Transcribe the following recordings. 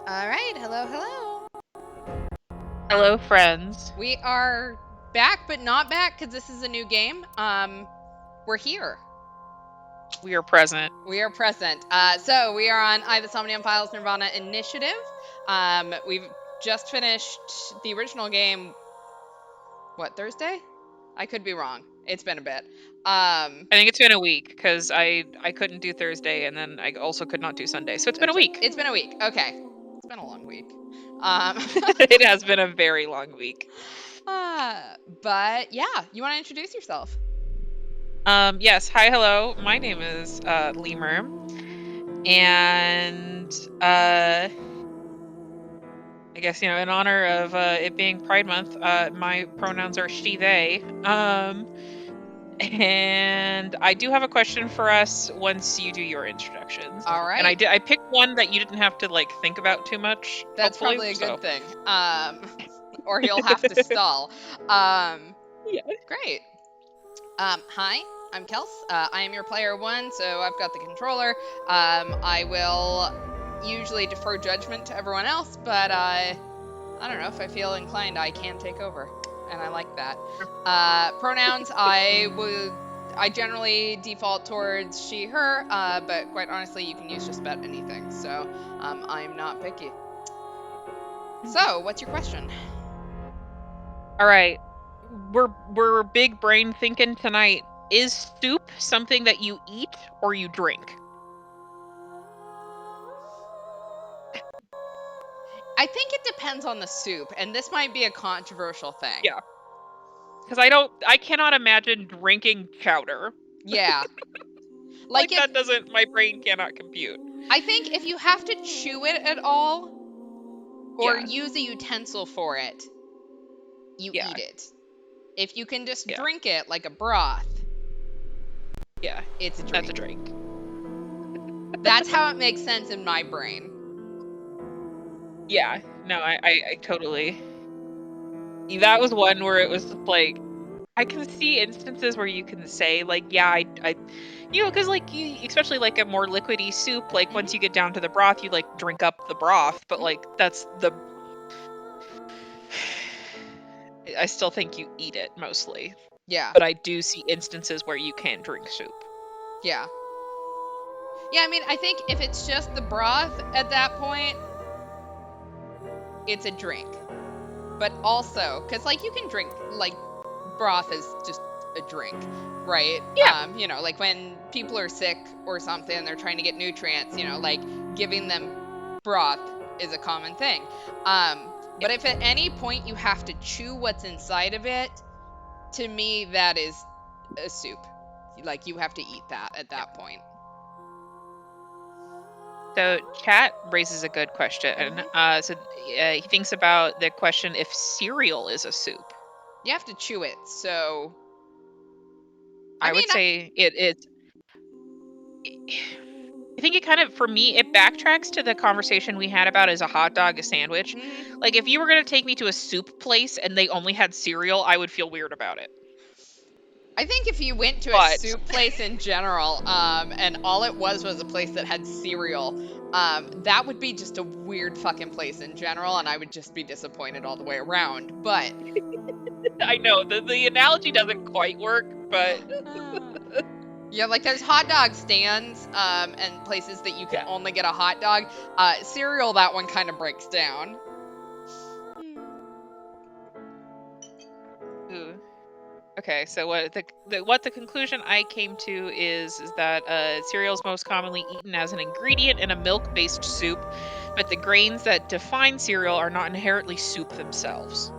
All right, hello. Hello, friends. We are back, but not back because this is a new game. We're here. We are present. We are present. So we are on the Somnium Files nirvanA initiative. We've just finished the original game. What, Thursday? I could be wrong. It's been a bit. I think it's been a week because I couldn't do Thursday and then I also could not do Sunday. So it's been a week. It's been a week. Okay, it's been a long week. It has been a very long week. But yeah, you want to introduce yourself? Yes. Hi, hello. My name is Lemur, and I guess in honor of it being Pride Month, my pronouns are she/they. And I do have a question for us once you do your introductions. All And right. I picked one that you didn't have to think about too much. That's Hopefully, probably a so. good thing. Or you'll have to stall. Um, Yeah. Great. Hi, I'm Kels. I am your player one, so I've got the controller. I will usually defer judgment to everyone else, but I don't know, if I feel inclined, I can take over, and I like that. Pronouns, I generally default towards she, her, but quite honestly, you can use just about anything, so I'm not picky. So, what's your question? All right. We're big brain thinking tonight. Is soup something that you eat or you drink? I think it depends on the soup, and this might be a controversial thing. Yeah. Because I cannot imagine drinking chowder. Yeah. Like If that doesn't, my brain cannot compute. I think if you have to chew it at all or Yeah. use a utensil for it, you Yeah. eat it. If you can just Yeah. drink it like a broth, Yeah. it's a That's a drink. drink. That's how it makes sense in my brain. Yeah. No, I totally. That was one where it was just like, I can see instances where you can say yeah, I because you, especially a more liquidy soup, once you get down to the broth, you drink up the broth, but that's the. I still think you eat it mostly. Yeah. But I do see instances where you can drink soup. Yeah. Yeah, I mean, I think if it's just the broth at that point, it's a drink. But also, because you can drink broth is just a drink, right? Yeah. When people are sick or something, they're trying to get nutrients, giving them broth is a common thing. But if at any point you have to chew what's inside of it, to me, that is a soup. You have to eat that at that point. So chat raises a good question. He thinks about the question if cereal is a soup. You have to chew it, so I would say it's. I think it kind of, for me, it backtracks to the conversation we had about is a hot dog a sandwich. If you were going to take me to a soup place and they only had cereal, I would feel weird about it. I think if you went to a soup place in general, and all it was a place that had cereal, that would be just a weird fucking place in general, and I would just be disappointed all the way around. But I know the analogy doesn't quite work, but yeah, there's hot dog stands, and places that you can only get a hot dog. Cereal, that one kind of breaks down. Ooh. Okay, so what the conclusion I came to is that cereal is most commonly eaten as an ingredient in a milk-based soup, but the grains that define cereal are not inherently soup themselves.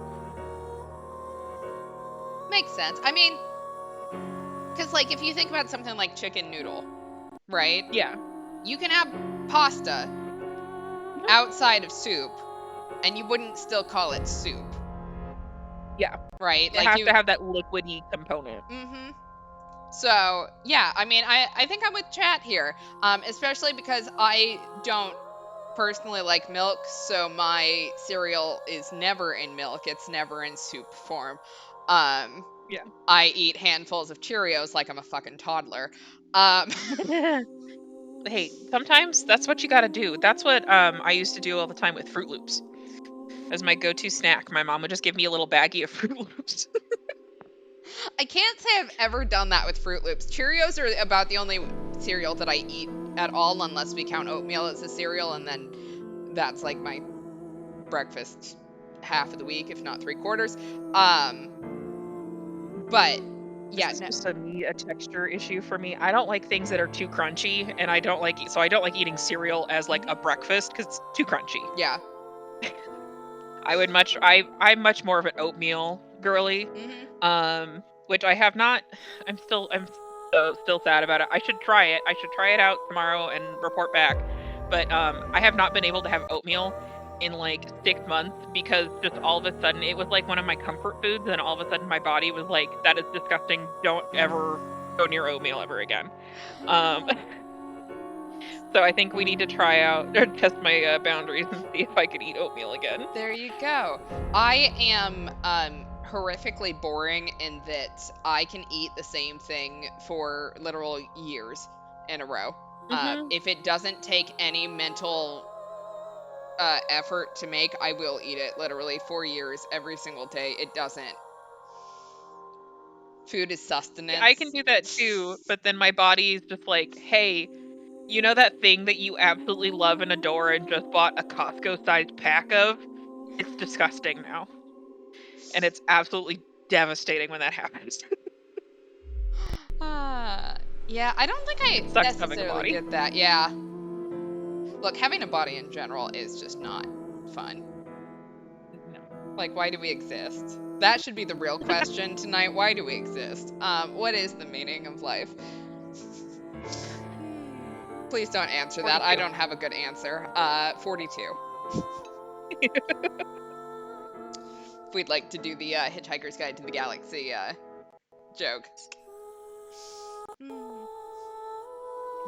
Makes sense. I mean, because if you think about something like chicken noodle, right? Yeah. You can have pasta outside of soup, and you wouldn't still call it soup. Yeah. Right? It has to have that liquidy component. Mm-hmm. So, yeah, I mean, I think I'm with chat here, especially because I don't personally like milk, so my cereal is never in milk. It's never in soup form. Yeah. I eat handfuls of Cheerios like I'm a fucking toddler. hey, sometimes that's what you gotta do. That's what I used to do all the time with Fruit Loops. As my go-to snack, my mom would just give me a little baggie of Fruit Loops. I can't say I've ever done that with Fruit Loops. Cheerios are about the only cereal that I eat at all, unless we count oatmeal as a cereal, and then that's like my breakfast half of the week, if not 3/4. But This yeah, is no, just a texture issue for me. I don't like things that are too crunchy, and I don't like eating cereal as like a breakfast because it's too crunchy. yeah. I'm much more of an oatmeal girly. Hmm. Which I have not. I'm still sad about it. I should try it. I should try it out tomorrow and report back. But I have not been able to have oatmeal in like 6 months because just all of a sudden it was like one of my comfort foods, and all of a sudden my body was like, "That is disgusting. Don't ever go near oatmeal ever again." Um, so I think we need to try out or test my boundaries and see if I could eat oatmeal again. There you go. I am horrifically boring in that I can eat the same thing for literal years in a row. Hmm. If it doesn't take any mental effort to make, I will eat it literally for years, every single day. It doesn't. Food is I can sustenance. do that too, but then my body's just like, "Hey, you know that thing that you absolutely love and adore and just bought a Costco-sized pack of? It's disgusting now." And it's absolutely devastating when that happens. Uh, yeah, I don't think I It sucks having a necessarily body. get that. Yeah. Look, having a body in general is just not fun. No. Like, why do we exist? That should be the real question tonight. Why do we exist? What is the meaning of life? Please don't answer that. I 42. don't have a good answer. 42. If we'd like to do the Hitchhiker's Guide to the Galaxy joke.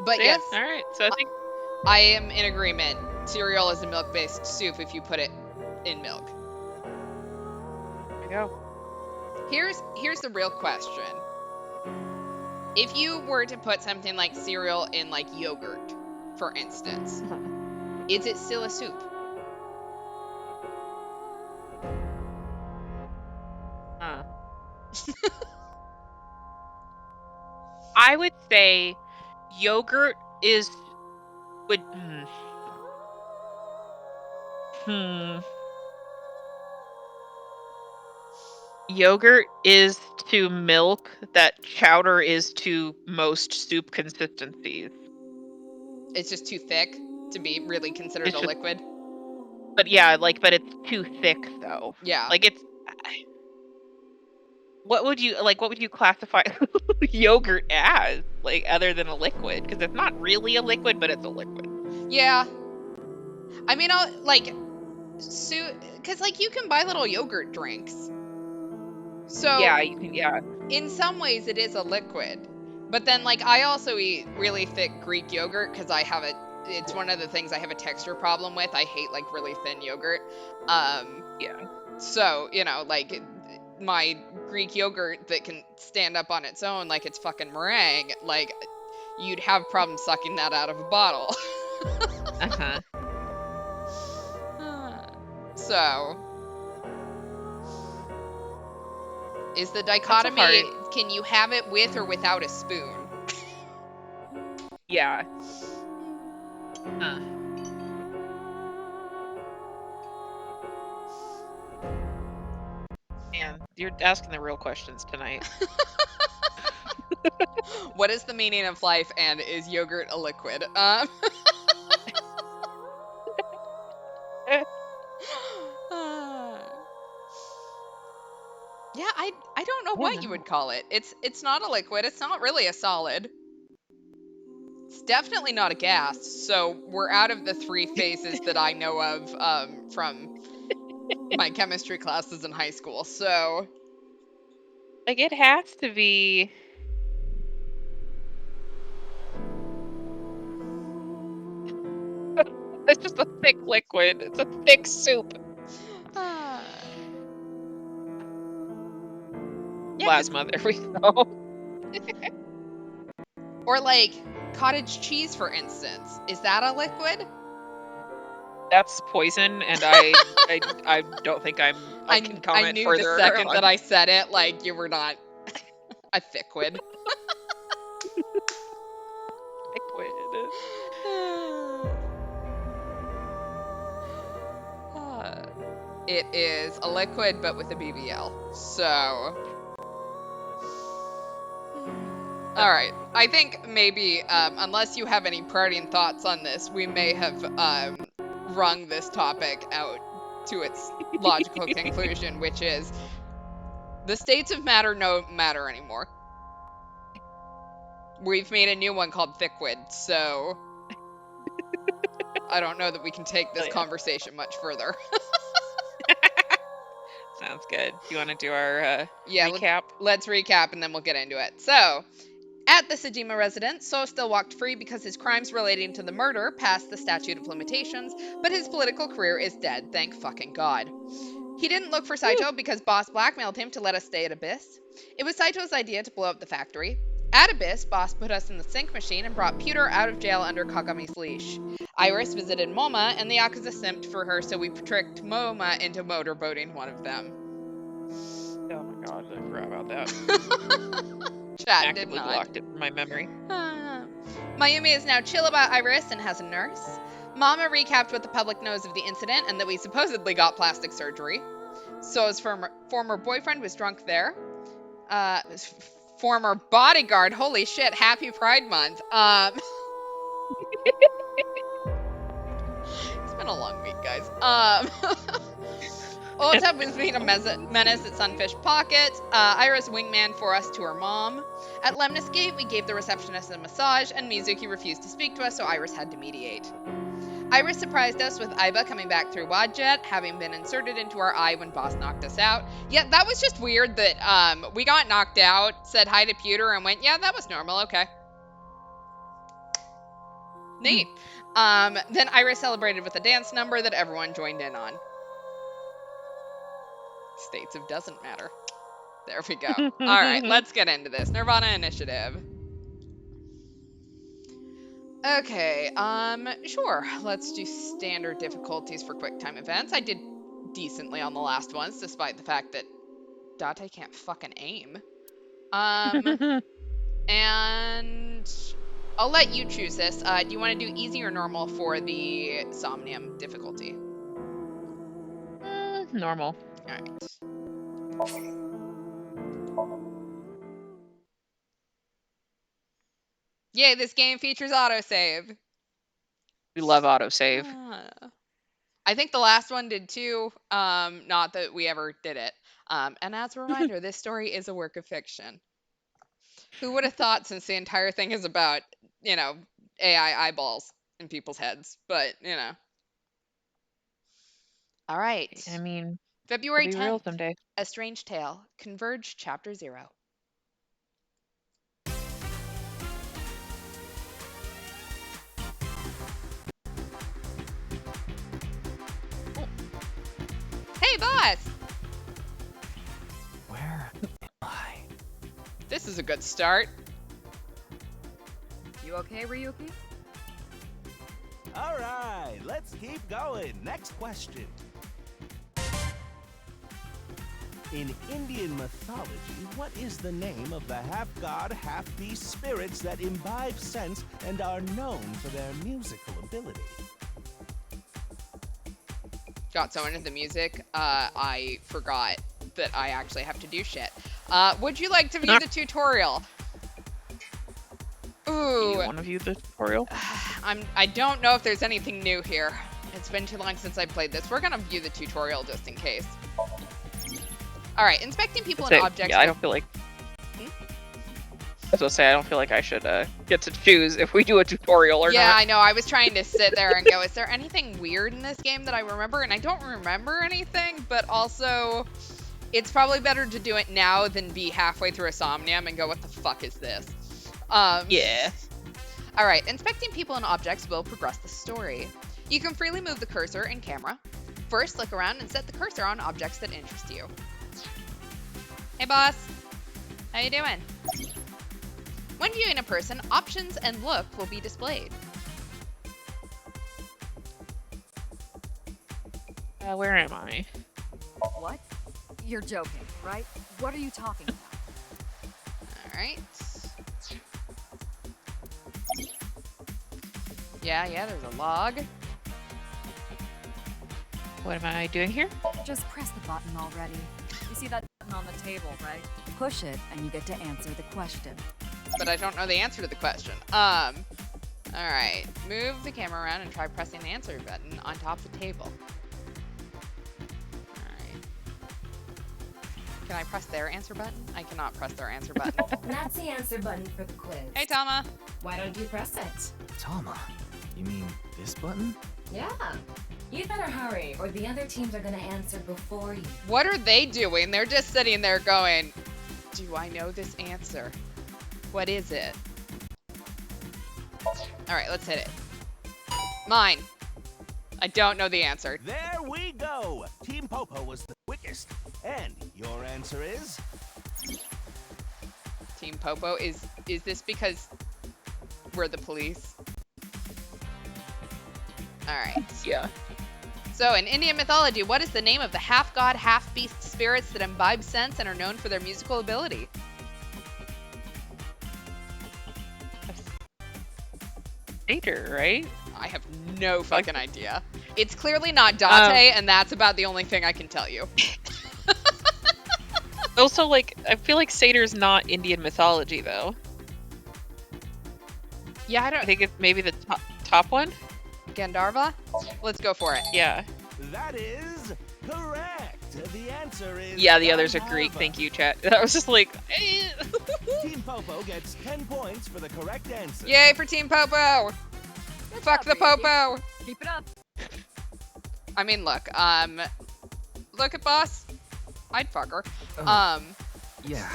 But Yeah, yes, all right. So I think I am in agreement. Cereal is a milk-based soup if you put it in milk. there we go. Here's the real question. If you were to put something like cereal in like yogurt, for instance, is it still a soup? Uh, I would say yogurt is would hmm. Yogurt is to milk that chowder is to most soup consistencies. It's just too thick to be really considered It's a just, liquid. but yeah, but it's too thick though. Yeah. Like it's what would you classify yogurt as, like, other than a liquid? Because it's not really a liquid, but it's a liquid. Yeah. I mean, I'll like because like you can buy little yogurt drinks. So Yeah, you can, yeah. in some ways it is a liquid. But then like I also eat really thick Greek yogurt because it's one of the things I have a texture problem with. I hate like really thin yogurt. Yeah. So, like my Greek yogurt that can stand up on its own like it's fucking meringue, like you'd have problems sucking that out of a bottle. Uh-huh. So, is the That's a dichotomy hard. can you have it with or without a spoon? Yeah. Uh. Man, you're asking the real questions tonight. What is the meaning of life, and is yogurt a liquid? Yeah, I don't know Yeah, what you would call it. It's not a liquid. It's not really a solid. It's definitely not a gas. So we're out of the three phases that I know of from my chemistry classes in high school. So like it has to be. It's just a thick liquid. It's a thick soup. uh, yeah, Plasma. There we go. or like cottage cheese, for instance. Is that a liquid? That's poison, and I don't think I can I comment knew the further second that on I said it, like, you were not a thickwid. liquid. It is a liquid, but with a BBL. So, all right. I think maybe, unless you have any parting thoughts on this, we may have wrung this topic out to its logical conclusion, which is the states of matter don't matter anymore. We've made a new one called thickwid, so I don't know that we can take this conversation much further. Sounds good. Do you want to do our Yeah, recap? let's recap and then we'll get into it. So, at the Sajima residence, So still walked free because his crimes relating to the murder passed the statute of limitations, but his political career is dead, thank fucking God. He didn't look for Saito because Boss blackmailed him to let us stay at Abyss. It was Saito's idea to blow up the factory. At Abyss, Boss put us in the sync machine and brought Pewter out of jail under Kagami's leash. Iris visited Moma, and the Yakuza simped for her, so we tricked Moma into motorboating one of them. Oh my God, I forgot about that. Chat Actively did not. blocked it from my memory. Mayumi is now chill about Iris and has a nurse. Mama recapped what the public knows of the incident and that we supposedly got plastic surgery. So's former boyfriend was drunk there. Former bodyguard, holy shit, happy Pride Month. It's been a long week, guys. Ota was being a menace at Sunfish Pocket. Iris wingman for us to her mom. At Lemnis Gate, we gave the receptionist a massage, and Mizuki refused to speak to us, so Iris had to mediate. Iris surprised us with Aiba coming back through Wadjet, having been inserted into our eye when Boss knocked us out. Yeah, that was just weird that we got knocked out, said hi to Pewter, and went, yeah, that was normal, okay. Neat. Then Iris celebrated with a dance number that everyone joined in on. States of doesn't matter. There we go. All right, let's get into this. nirvanA initiative. Okay, sure. Let's do standard difficulties for quick time events. I did decently on the last ones, despite the fact that Date can't fucking aim. And I'll let you choose this. Do you want to do easy or normal for the Somnium difficulty? Normal. All right. Yay, this game features autosave. We love autosave. I think the last one did too. Not that we ever did it. And as a reminder, this story is a work of fiction. Who would have thought, since the entire thing is about, AI eyeballs in people's heads, but, All right. I mean, February it'll be real 10th, someday. A Strange Tale, Converge Chapter 0. Hey, boss! Where am I? This is a good start. You okay, Ryuki? All right, let's keep going. Next question. In Indian mythology, what is the name of the half-god, half-beast spirits that imbibe sense and are known for their musical ability? Got so into the music, I forgot that I actually have to do shit. Would you like to view the tutorial? Ooh. Do you want to view the tutorial? I don't know if there's anything new here. It's been too long since I played this. We're gonna view the tutorial just in case. All right, inspecting people and objects. Yeah, I don't feel like. I was gonna say I don't feel like I should get to choose if we do a tutorial or not. Yeah, I know. I was trying to sit there and go, is there anything weird in this game that I remember? And I don't remember anything, but also, it's probably better to do it now than be halfway through a Somnium and go, what the fuck is this? Yeah. All right, inspecting people and objects will progress the story. You can freely move the cursor and camera. First, look around and set the cursor on objects that interest you. Hey, boss. How you doing? When viewing a person, options and look will be displayed. Where am I? What? You're joking, right? What are you talking about? All right. Yeah, there's a log. What am I doing here? Just press the button already. You see that button on the table, right? Push it and you get to answer the question. But I don't know the answer to the question. All right. Move the camera around and try pressing the answer button on top of the table. All right. Can I press their answer button? I cannot press their answer button. That's the answer button for the quiz. Hey, Tama. Why don't you press it? Tama, you mean this button? Yeah. You better hurry, or the other teams are gonna answer before you. What are they doing? They're just sitting there going, do I know this answer? What is it? All right, let's hit it. Mine. I don't know the answer. There we go. Team Popo was the quickest. And your answer is? Team Popo, is this because we're the police? All right. Yeah. So, in Indian mythology, what is the name of the half-god, half-beast spirits that imbibe sense and are known for their musical ability? Satyr, right? I have no fucking idea. It's clearly not Dante, and that's about the only thing I can tell you. Also, like, I feel like Satyr's not Indian mythology, though. Yeah, I I don't... think it's maybe the top one? Gandharva? Let's go for it. Yeah. That is correct. The answer is Yeah, the others are Gandharva. Greek. Thank you, chat. I was just like, eh. Team Popo gets 10 points for the correct answer. Yay for Team Popo! Good Fuck job, the Popo! Keep it up. I mean, look at boss. I'd fuck her. Yeah.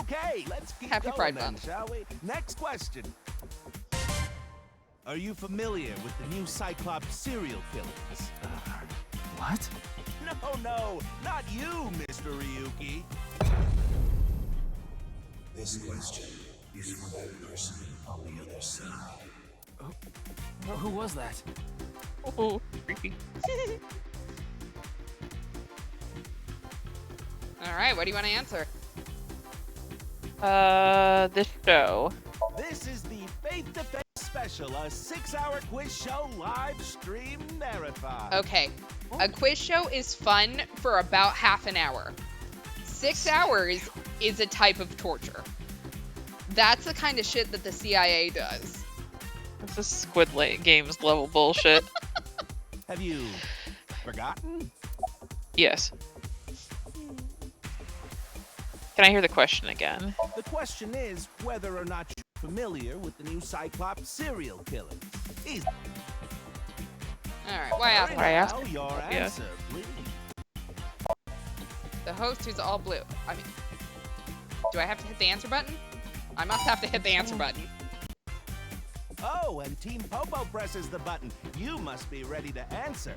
Okay, let's keep Happy going Pride then, Month. shall we? Next question. Are you familiar with the new Cyclops serial killings? What? No, not you, Mr. Ryuki. This question is for that person on the other side. Who was that? Oh, creepy. All right, what do you want to answer? This show. This is the Faith Defense Special, a 6-hour quiz show live stream marathon. Okay, a quiz show is fun for about half an hour. 6 hours is a type of torture. That's the kind of shit that the CIA does. This is Squid Games level bullshit. Have you forgotten? Yes. Can I hear the question again? The question is whether or not you're familiar with the new Cyclops serial killings. Easy. All right, why ask? Why ask? Now your Yeah. answer, please. The host who's all blue. I mean, do I have to hit the answer button? I must have to hit the answer button. Oh, and Team Popo presses the button. You must be ready to answer.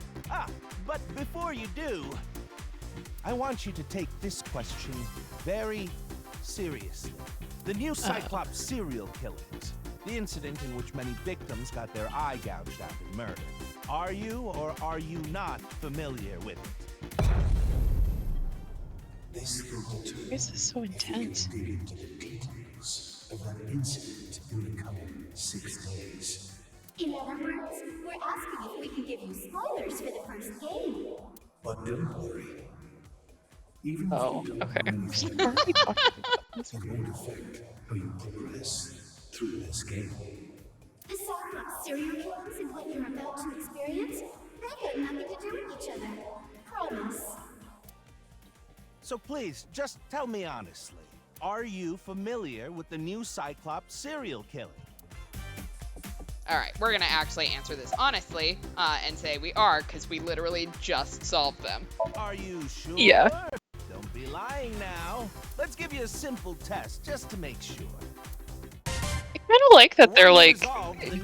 But before you do, I want you to take this question very seriously. The new Cyclops serial killings, the incident in which many victims got their eye gouged out in murder. Are you or are you not familiar with it? This will determine This is so intense. if you can get into the details of that incident in the coming 6 days. In other words, we're asking if we can give you spoilers for the first game. But don't worry. Even Oh, if you don't okay. know anything, What are we talking about? it won't affect how you progress through this game. The Cyclops serial killings and what you're about to experience, they got nothing to do with each other. Promise. So please, just tell me honestly, are you familiar with the new Cyclops serial killing? All right, we're gonna actually answer this honestly and say we are, because we literally just solved them. Are you sure? Yeah. Don't be lying now. Let's give you a simple test just to make sure. I kind of like that they're like,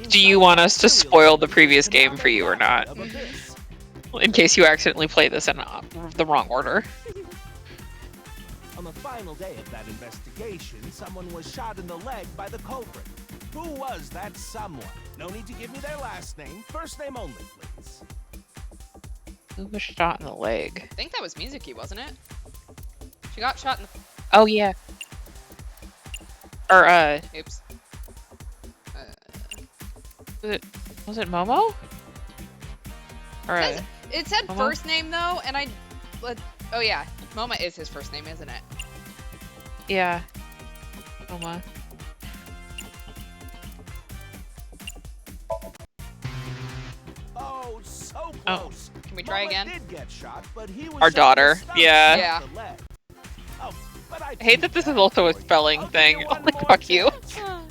do you want us to spoil the previous game for you or not? In case you accidentally play this in the wrong order. A On the final day of that investigation, someone was shot in the leg by the culprit. Who was that someone? No need to give me their last name. First name only, please. Who was shot in the leg? I think that was Mizuki, wasn't it? She got shot in the... Oh, yeah. Or, Oops. was it Momo? Or, It said Momo? first name, though, and oh, yeah. Moma is his first name, isn't it? yeah. Momo. Oh, so Oh. close. Can we try Mama again? did get shot, but he was Our shot in the daughter, stomach, yeah. not the leg. Oh, but I hate that this is also a for you. spelling I'll give thing. you Oh one my more fuck you. chance.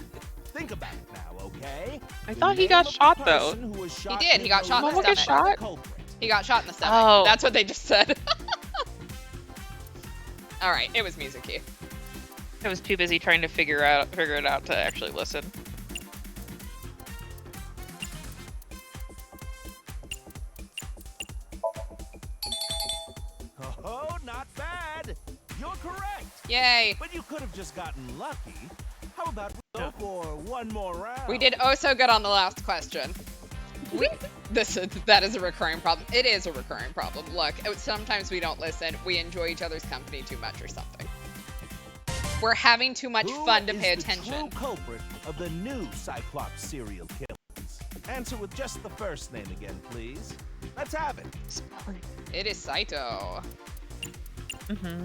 Think about it now, okay? I The thought he name got of the shot, though. person who was shot did. He in got the shot in the leg stomach. by the Shot? culprit. He got shot in the stomach. Oh. That's what they just said. All right, it was Mizuki. I was too busy trying to figure it out to actually listen. Oh, not bad. You're correct. Yay. But you could have just gotten lucky. How about we go for one more round? We did oh so good on the last question. That is a recurring problem. It is a recurring problem. Look, sometimes we don't listen. We enjoy each other's company too much or something. We're having too much Who fun to is pay the attention. true culprit of the new Cyclops serial killings? Answer with just the first name again, please. Let's have it. It is Saito. Mm-hmm.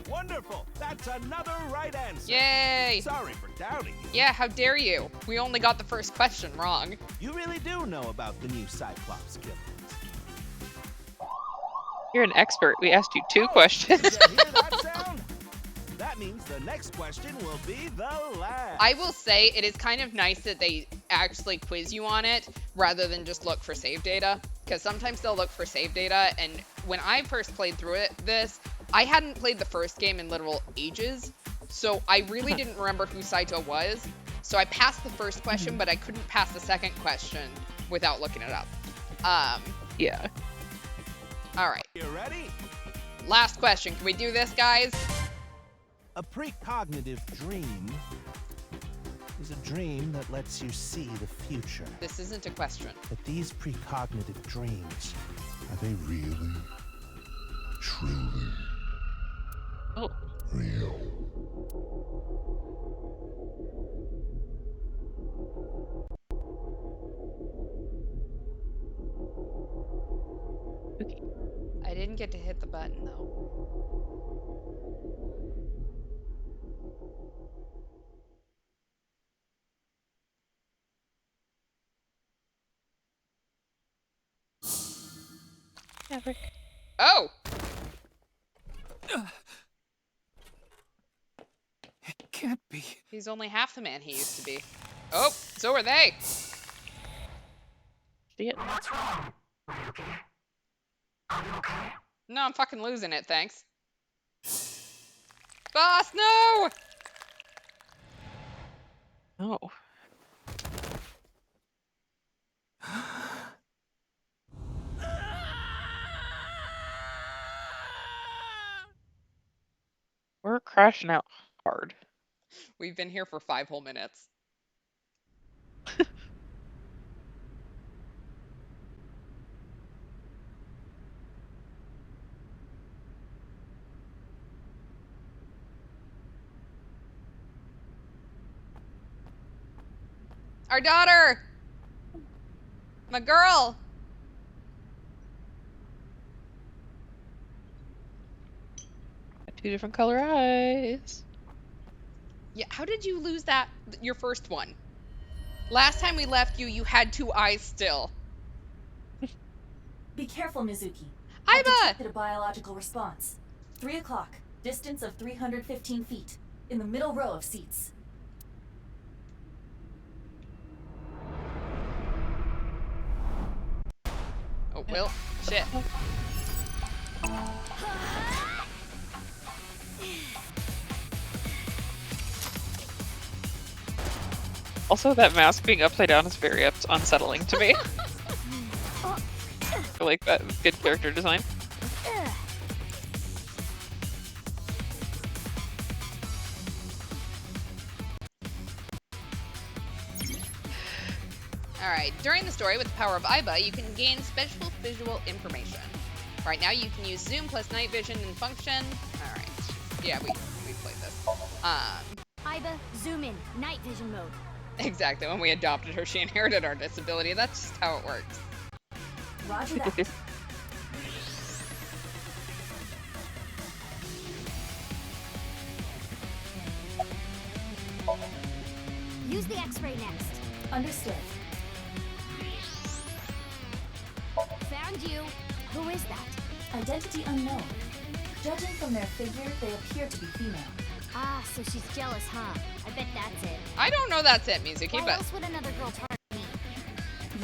Wonderful. That's another right answer. Yay. Sorry for doubting you. Yeah, how dare you? We only got the first question wrong. You really do know about the new Cyclops killings. You're an expert. We asked you 2 Did questions. you hear that sound? That means the next question will be the last. I will say it is kind of nice that they actually quiz you on it rather than just look for save data, because sometimes they'll look for save data, and when I first played through this, I hadn't played the first game in literal ages, so I really didn't remember who Saito was. So I passed the first question, but I couldn't pass the second question without looking it up. Yeah. All right, You ready? last question. Can we do this, guys? A precognitive dream is a dream that lets you see the future. This isn't a question. But these precognitive dreams, Are they really, truly Oh. real? I didn't get to hit the button, though. Never. Oh! It can't be. He's only half the man he used to be. Oh, so are they. See it? No, I'm fucking losing it, thanks. Boss, no! Oh. We're crashing out hard. We've been here for 5 whole minutes. Our daughter! My girl! Got 2 different color eyes. Yeah, how did you lose that, your first one? Last time we left you, you had 2 eyes still. Be careful, Mizuki. Aiba! I've detected a biological response. 3 o'clock, distance of 315 feet, in the middle row of seats. Oh, well, shit. Also, that mask being upside down is very unsettling to me. I like that. Good character design. Ugh. Alright, during the story, with the power of Iba, you can gain special visual information. Right now, you can use zoom plus night vision and function. Alright. Yeah, we played this. Iba, zoom in. Night vision mode. Exactly. When we adopted her, she inherited our disability. That's just how it works. Roger that. Use the X-ray next. Understood. Found you. Who is that? Identity unknown. Judging from their figure, they appear to be female. Ah, so she's jealous, huh? I bet that's it. I don't know that's it, Mizuki, Why but else would another girl target me?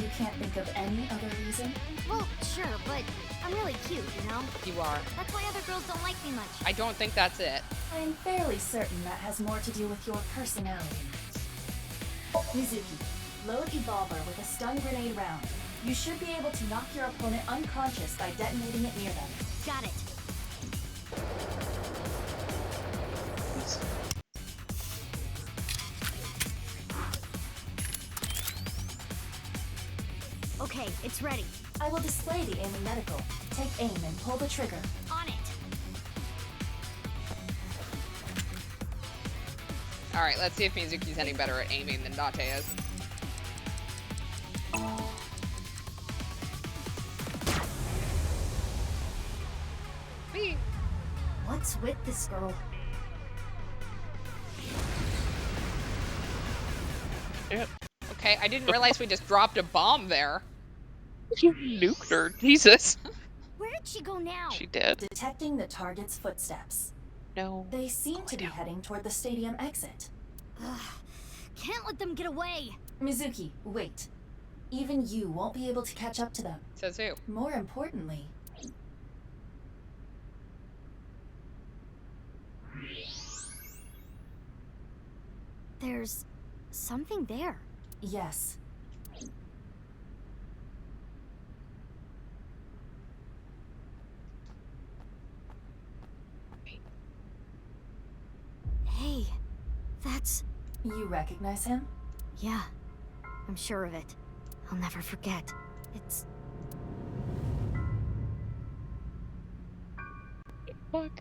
You can't think of any other reason? Well, sure, but I'm really cute, you know? you are. That's why other girls don't like me much. I don't think that's it. I'm fairly certain that has more to do with your personality. Mizuki, load Evolver with a stun grenade round. You should be able to knock your opponent unconscious by detonating it near them. Got it. Okay, it's ready. I will display the aiming medical. Take aim and pull the trigger. On it. Alright, let's see if Mizuki's any better at aiming than Date is. Whee! What's with this girl? Yep. Okay, I didn't realize we just dropped a bomb there. You nuked her. Jesus. Where did she go now? She did. Detecting the target's footsteps. No. They seem to be heading toward the stadium exit. Ugh, can't let them get away. Mizuki, wait. Even you won't be able to catch up to them. Says who? More importantly, There's something there. yes, Hey, that's... you recognize him? Yeah, I'm sure of it. I'll never forget. It's... Fuck.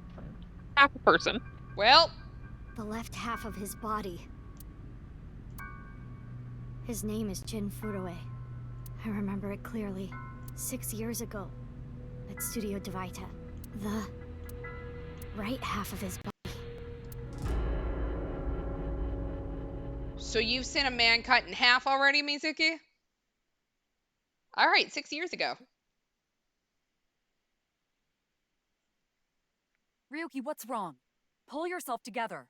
Half a person. Well, the left half of his body. His name is Jin Furue. I remember it clearly. 6 years ago, at Studio Devita. The right half of his body. so you've seen a man cut in half already, Mizuki? Alright, 6 years ago. Ryuki, what's wrong? Pull yourself together.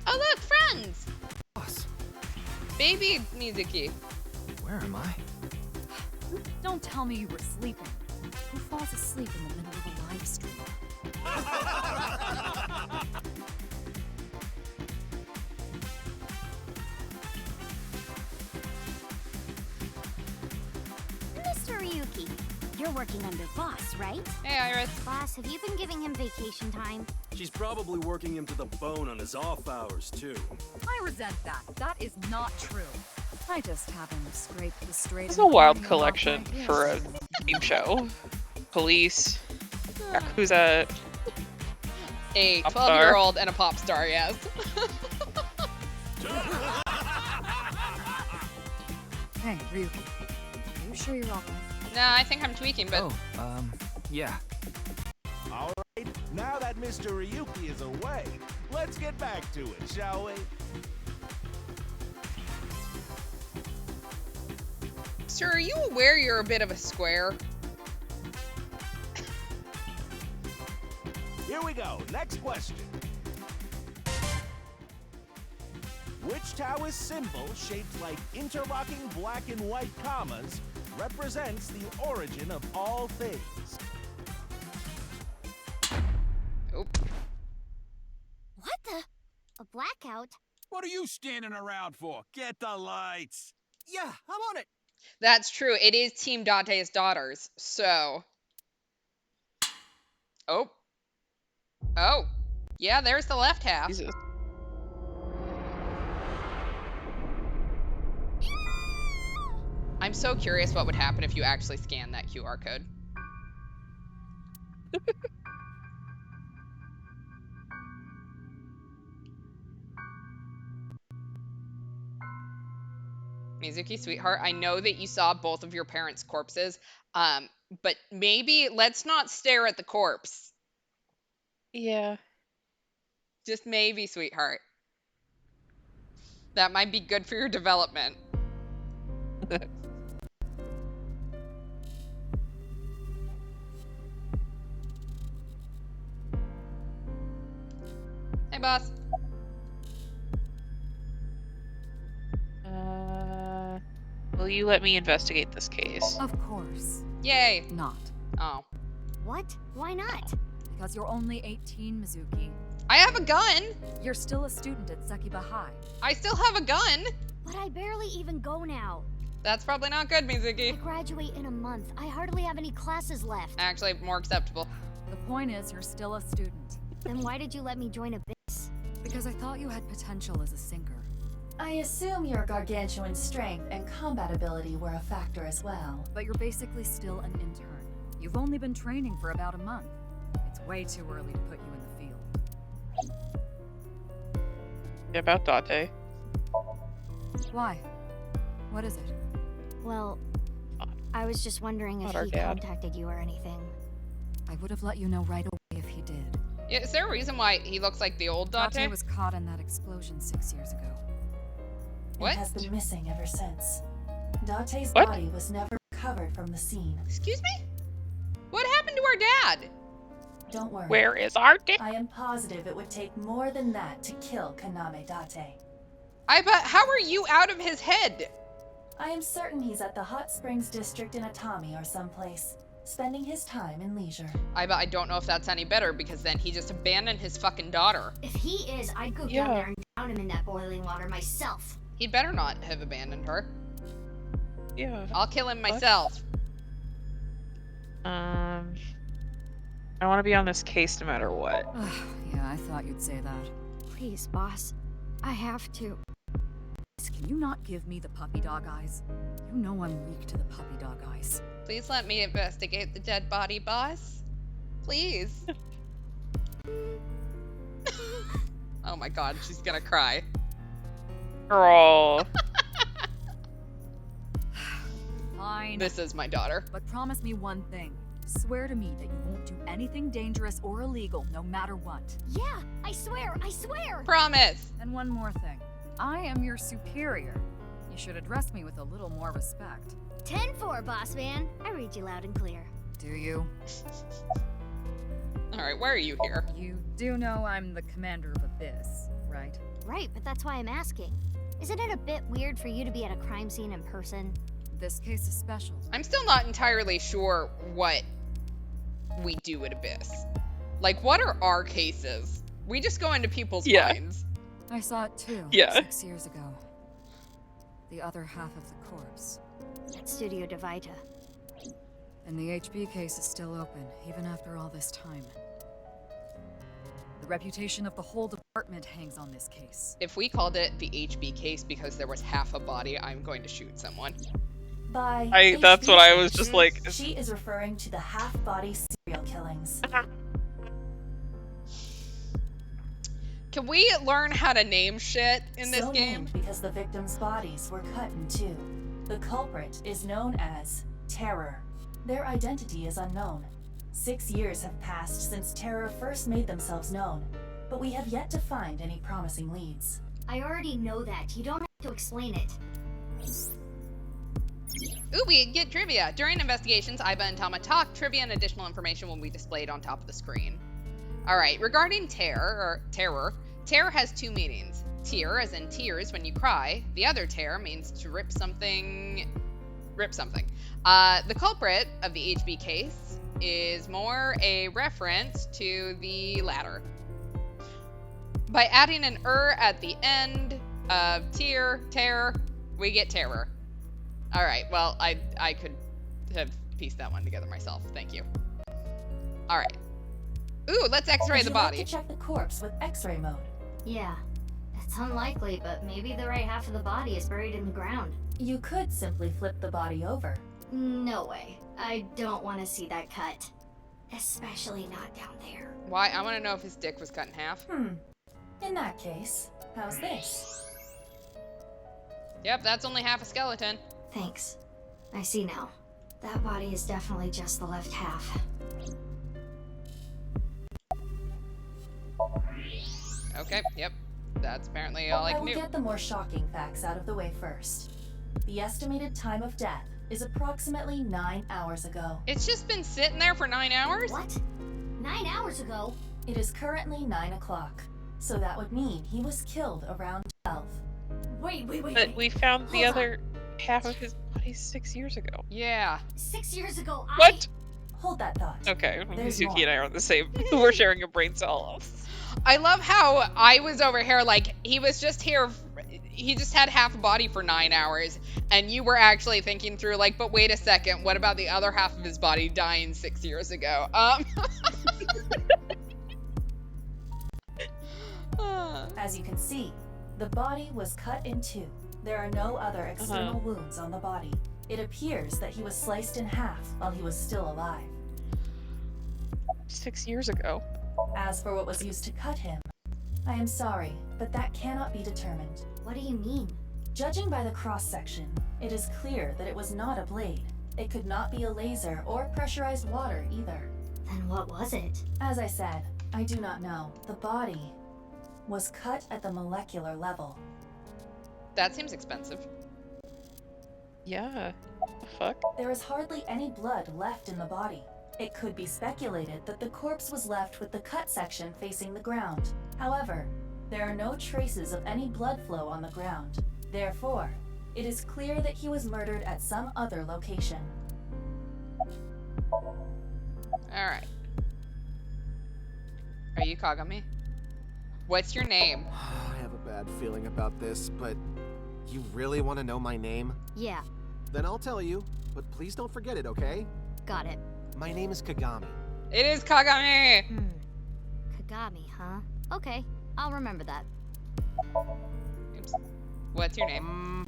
Oh look, friends! Boss, Baby Mizuki. where am I? Don't tell me you were sleeping. Who falls asleep in the middle of a live stream? Mr. Ryuki, you're working under Boss, right? Hey, Iris. Boss, have you been giving him vacation time? She's probably working him to the bone on his off hours, too. I resent that. That is not true. I just haven't scraped the straight. It's a wild collection for a game show. Police, Yakuza. A Pop star. 12-year-old and a pop star, yes. Hey, Ryuki. Are you sure you're all right? Nah, I think I'm tweaking, but Yeah. All right, now that Mr. Ryuki is away, let's get back to it, shall we? sir, are you aware you're a bit of a square? Here we go. Next question. Which Taoist symbol, shaped like interlocking black and white commas, represents the origin of all things? Oh. What the? A blackout? What are you standing around for? Get the lights! Yeah, I'm on it. That's true. It is Team Date's daughters. So. Oh. Oh. Yeah, there's the left half. Jesus. I'm so curious what would happen if you actually scan that QR code. Mizuki, sweetheart, I know that you saw both of your parents' corpses, but maybe let's not stare at the corpse. Yeah. Just maybe, sweetheart. That might be good for your development. Hey, boss. Will you let me investigate this case? Of course. Yay. Not. Oh. What? Why not? Because you're only 18, Mizuki. I have a gun. You're still a student at Sekiba High. I still have a gun. But I barely even go now. That's probably not good, I Mizuki. graduate in a month. I hardly have any classes left. Actually, more acceptable. The point is, you're still a student. Then why did you let me join Abyss? Because I thought you had potential as a sinker. I assume your gargantuan strength and combat ability were a factor as well. But you're basically still an intern. You've only been training for about a month. It's way too early to put you in the field. Yeah, about Date. Why? What is it? Well, I was just wondering if Not our he dad. contacted you or anything. I would have let you know right away if he did. Yeah, is there a reason why he looks like the old Date? Date was caught in that explosion 6 years ago. What? And has been missing ever since. Date's What? body was never recovered from the scene. Excuse me? What happened to our dad? Don't worry. Where is our dad? I am positive it would take more than that to kill Kaname Date. How are you out of his head? I am certain he's at the Hot Springs District in Atami or someplace, spending his time in leisure. I don't know if that's any better because then he just abandoned his fucking daughter. If he is, I'd go Yeah. down there and drown him in that boiling water myself. He better not have abandoned her. Yeah. I'll kill him myself. I want to be on this case no matter what. Yeah, I thought you'd say that. Please, boss. I have to. Can you not give me the puppy dog eyes? You know I'm weak to the puppy dog eyes. Please let me investigate the dead body, boss. Please. Oh my god, she's gonna cry. Girl. Fine. This is my daughter. But promise me one thing. Swear to me that you won't do anything dangerous or illegal, no matter what. Yeah, I swear, I swear! Promise. And one more thing. I am your superior. You should address me with a little more respect. 10-4, boss man. I read you loud and clear. Do you? Alright, why are you here? You do know I'm the commander of Abyss, right? Right, but that's why I'm asking. Isn't it a bit weird for you to be at a crime scene in person? This case is special. I'm still not entirely sure what we do at Abyss. Like, what are our cases? We just go into people's Yeah. minds. I saw it too, Yeah. 6 years ago. The other half of the corpse. At Studio Divita. And the HB case is still open, even after all this time. The reputation of the whole department hangs on this case. If we called it the HB case because there was half a body, I'm going to shoot someone. By That's what I was HB, just like. She is referring to the half-body serial killings. Can we learn how to name shit in this So game? named because the victims' bodies were cut in two. The culprit is known as Terror. Their identity is unknown. 6 years have passed since Terror first made themselves known, but we have yet to find any promising leads. I already know that. You don't have to explain it. Ooh, we get trivia. During investigations, Iba and Tama talk. Trivia and additional information will be displayed on top of the screen. Alright, regarding terror, terror has two meanings. Tear, as in tears when you cry. The other tear means to rip something. The culprit of the HB case is more a reference to the latter. By adding an at the end of tear, we get terror. All right. Well, I could have pieced that one together myself. Thank you. All right. Ooh, let's X-ray Would the you like body. to check the corpse with X-ray mode? Yeah. It's unlikely, but maybe the right half of the body is buried in the ground. You could simply flip the body over. No way. I don't want to see that cut. Especially not down there. Why? I want to know if his dick was cut in half. In that case, how's this? Yep, that's only half a skeleton. Thanks. I see now. That body is definitely just the left half. Okay, yep. That's apparently all I I can will do. get the more shocking facts out of the way first. The estimated time of death is approximately 9 hours ago. It's just been sitting there for 9 hours? What? 9 hours ago? It is currently 9 o'clock, so that would mean he was killed around 12. Wait. But we found the Hold on. other half of his body 6 years ago. Yeah. 6 years ago, What? Hold that thought. Okay, There's Mizuki more. and I are on the same. We're sharing a brain cell. I love how I was over here like he was just here. He just had half a body for 9 hours, and you were actually thinking through like, but wait a second, what about the other half of his body dying 6 years ago? As you can see, the body was cut in two. There are no other external wounds on the body. It appears that he was sliced in half while he was still alive. 6 years ago. As for what was used to cut him, I am sorry, but that cannot be determined. What do you mean? Judging by the cross-section, it is clear that it was not a blade. It could not be a laser or pressurized water either. Then what was it? As I said, I do not know. The body was cut at the molecular level. That seems expensive. Yeah. The fuck? There is hardly any blood left in the body. It could be speculated that the corpse was left with the cut section facing the ground. However, there are no traces of any blood flow on the ground. Therefore, it is clear that he was murdered at some other location. Alright. Are you Kagami? What's your name? I have a bad feeling about this, but you really want to know my name? Yeah, Then I'll tell you, but please don't forget it, okay? got it. My name is Kagami. It is Kagami! Kagami, huh? Okay, I'll remember that. Oops. What's your name?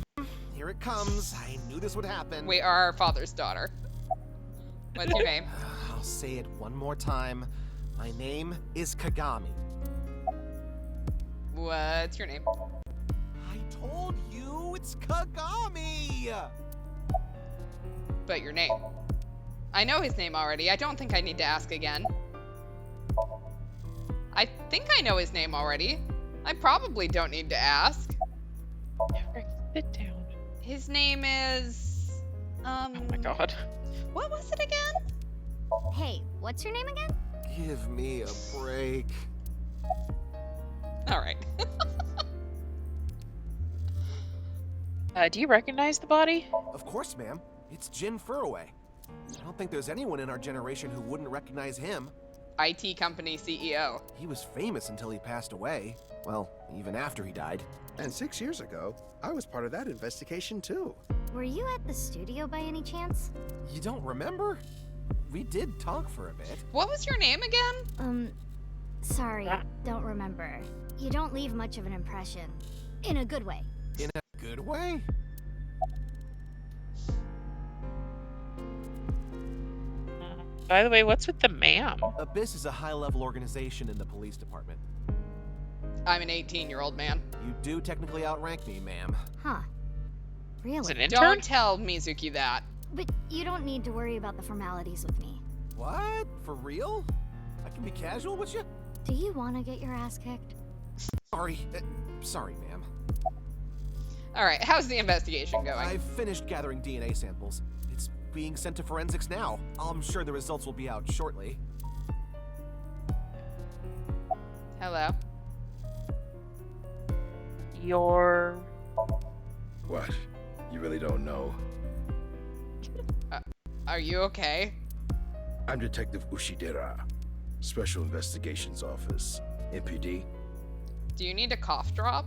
Here it comes. I knew this would happen. We are our father's daughter. What's your name? I'll say it one more time. My name is Kagami. What's your name? I told you it's Kagami! But your name. I know his name already. I don't think I need to ask again. I think I know his name already. I probably don't need to ask. Frick, sit down. His name is... Oh my god. What was it again? Hey, what's your name again? Give me a break. Alright. Do you recognize the body? Of course, ma'am. It's Jin Furue. I don't think there's anyone in our generation who wouldn't recognize him. IT company CEO. He was famous until he passed away. Well, even after he died. And 6 years ago, I was part of that investigation too. Were you at the studio by any chance? You don't remember? We did talk for a bit. What was your name again? Sorry, don't remember. You don't leave much of an impression. In a good way. In a good way? By the way, what's with the ma'am? Abyss is a high-level organization in the police department. I'm an 18-year-old man. You do technically outrank me, ma'am. Huh. Is an Really? intern? Don't tell Mizuki that. But you don't need to worry about the formalities with me. What? For real? I can be casual with you? Do you want to get your ass kicked? Sorry, ma'am. Alright, how's the investigation going? I've finished gathering DNA samples. It's being sent to forensics now. I'm sure the results will be out shortly. Hello? Your... What? You really don't know? Are you okay? I'm Detective Ushidera, Special Investigations Office, MPD. Do you need a cough drop?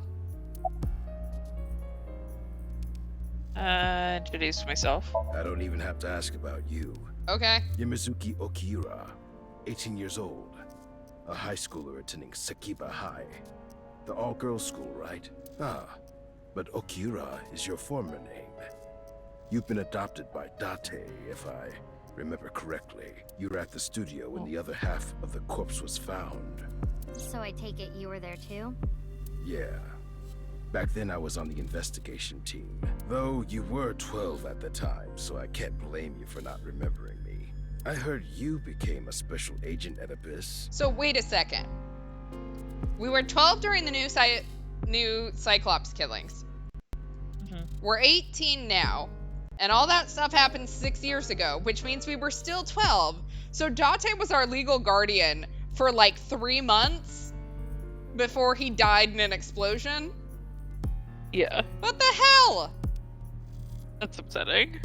Introduce myself. I don't even have to ask about you. Okay. Yamazuki Okira, 18 years old. A high schooler attending Sakiba High. The all-girls school, right? Ah, but Okira is your former name. You've been adopted by Date, if I remember correctly. You were at the studio when the other half of the corpse was found. So I take it you were there too? Yeah. Back then I was on the investigation team. Though you were 12 at the time, so I can't blame you for not remembering me. I heard you became a special agent at Abyss. So wait a second. We were 12 during the new Cyclops killings. We're 18 now. And all that stuff happened 6 years ago, which means we were still 12. So Date was our legal guardian for like 3 months before he died in an explosion. Yeah. What the hell? That's upsetting.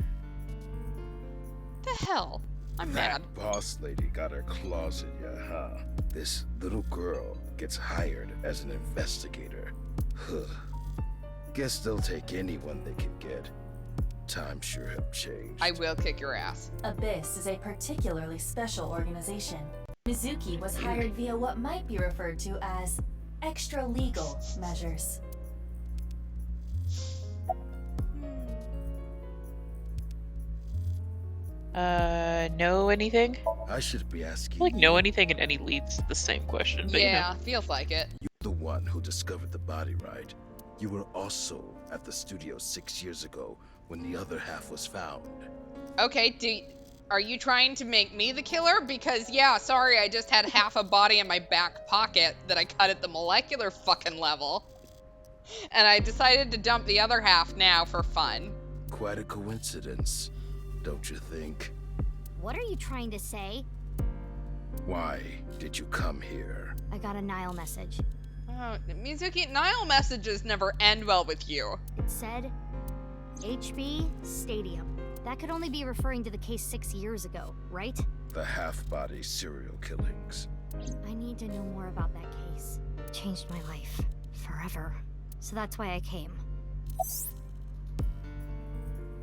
The hell? I'm mad. That boss lady got her claws in ya, huh? This little girl gets hired as an investigator. Huh. Guess they'll take anyone they can get. Times sure have changed. I will kick your ass. Abyss is a particularly special organization. Mizuki was hired via what might be referred to as extra-legal measures. Know anything? I should be asking Like, you. know anything and any leads the same question, but Yeah, feels like it. You're the one who discovered the body, right? You were also at the studio 6 years ago when the other half was found. Okay, are you trying to make me the killer? Because, yeah, sorry, I just had half a body in my back pocket that I cut at the molecular fucking level. And I decided to dump the other half now for fun. Quite a coincidence, don't you think? What are you trying to say? Why did you come here? I got a Nile message. Oh, Mizuki, Nile messages never end well with you. It said, HB Stadium. That could only be referring to the case 6 years ago, right? The half-body serial killings. I need to know more about that case. It changed my life. Forever. So that's why I came.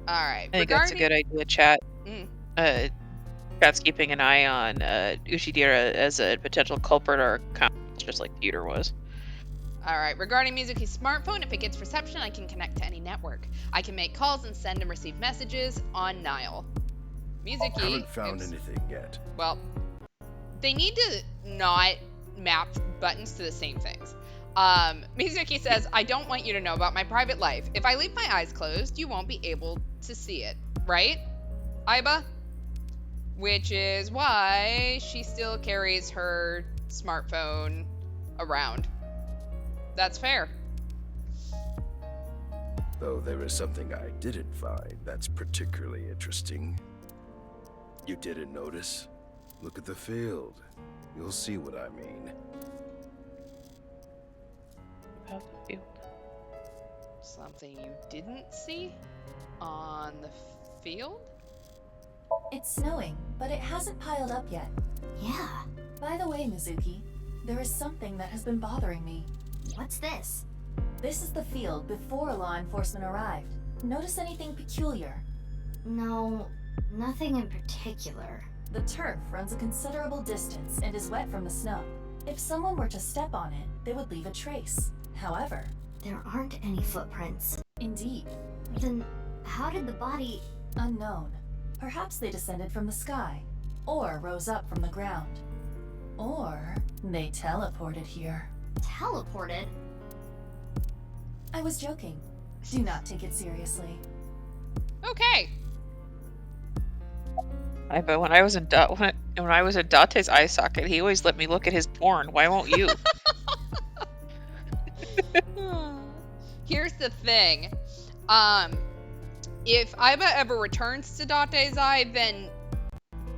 Alright, I think that's a good idea, chat. Chat's keeping an eye on Ushidira as a potential culprit or accomplice, just like Peter was. Alright, regarding Mizuki's smartphone, if it gets reception, I can connect to any network. I can make calls and send and receive messages on Nile. Mizuki... Haven't found anything yet. Well, they need to not map buttons to the same things. Mizuki says, I don't want you to know about my private life. If I leave my eyes closed, you won't be able to see it. Right? Aiba? Which is why she still carries her smartphone around. That's fair. Though there is something I didn't find that's particularly interesting. You didn't notice? Look at the field. You'll see what I mean. About the field. Something you didn't see on the field? It's snowing, but it hasn't piled up yet. Yeah. By the way, Mizuki, there is something that has been bothering me. What's this? This is the field before law enforcement arrived. Notice anything peculiar? No, nothing in particular. The turf runs a considerable distance and is wet from the snow. If someone were to step on it, they would leave a trace. However, There aren't any footprints. indeed, Then how did the body... unknown. Perhaps they descended from the sky, or rose up from the ground. Or they teleported here. teleported? I was joking. Do not take it seriously. Okay. But when I was in when I was in Date's eye socket, he always let me look at his porn. Why won't you? Here's the thing. If Aiba ever returns to Date's eye, then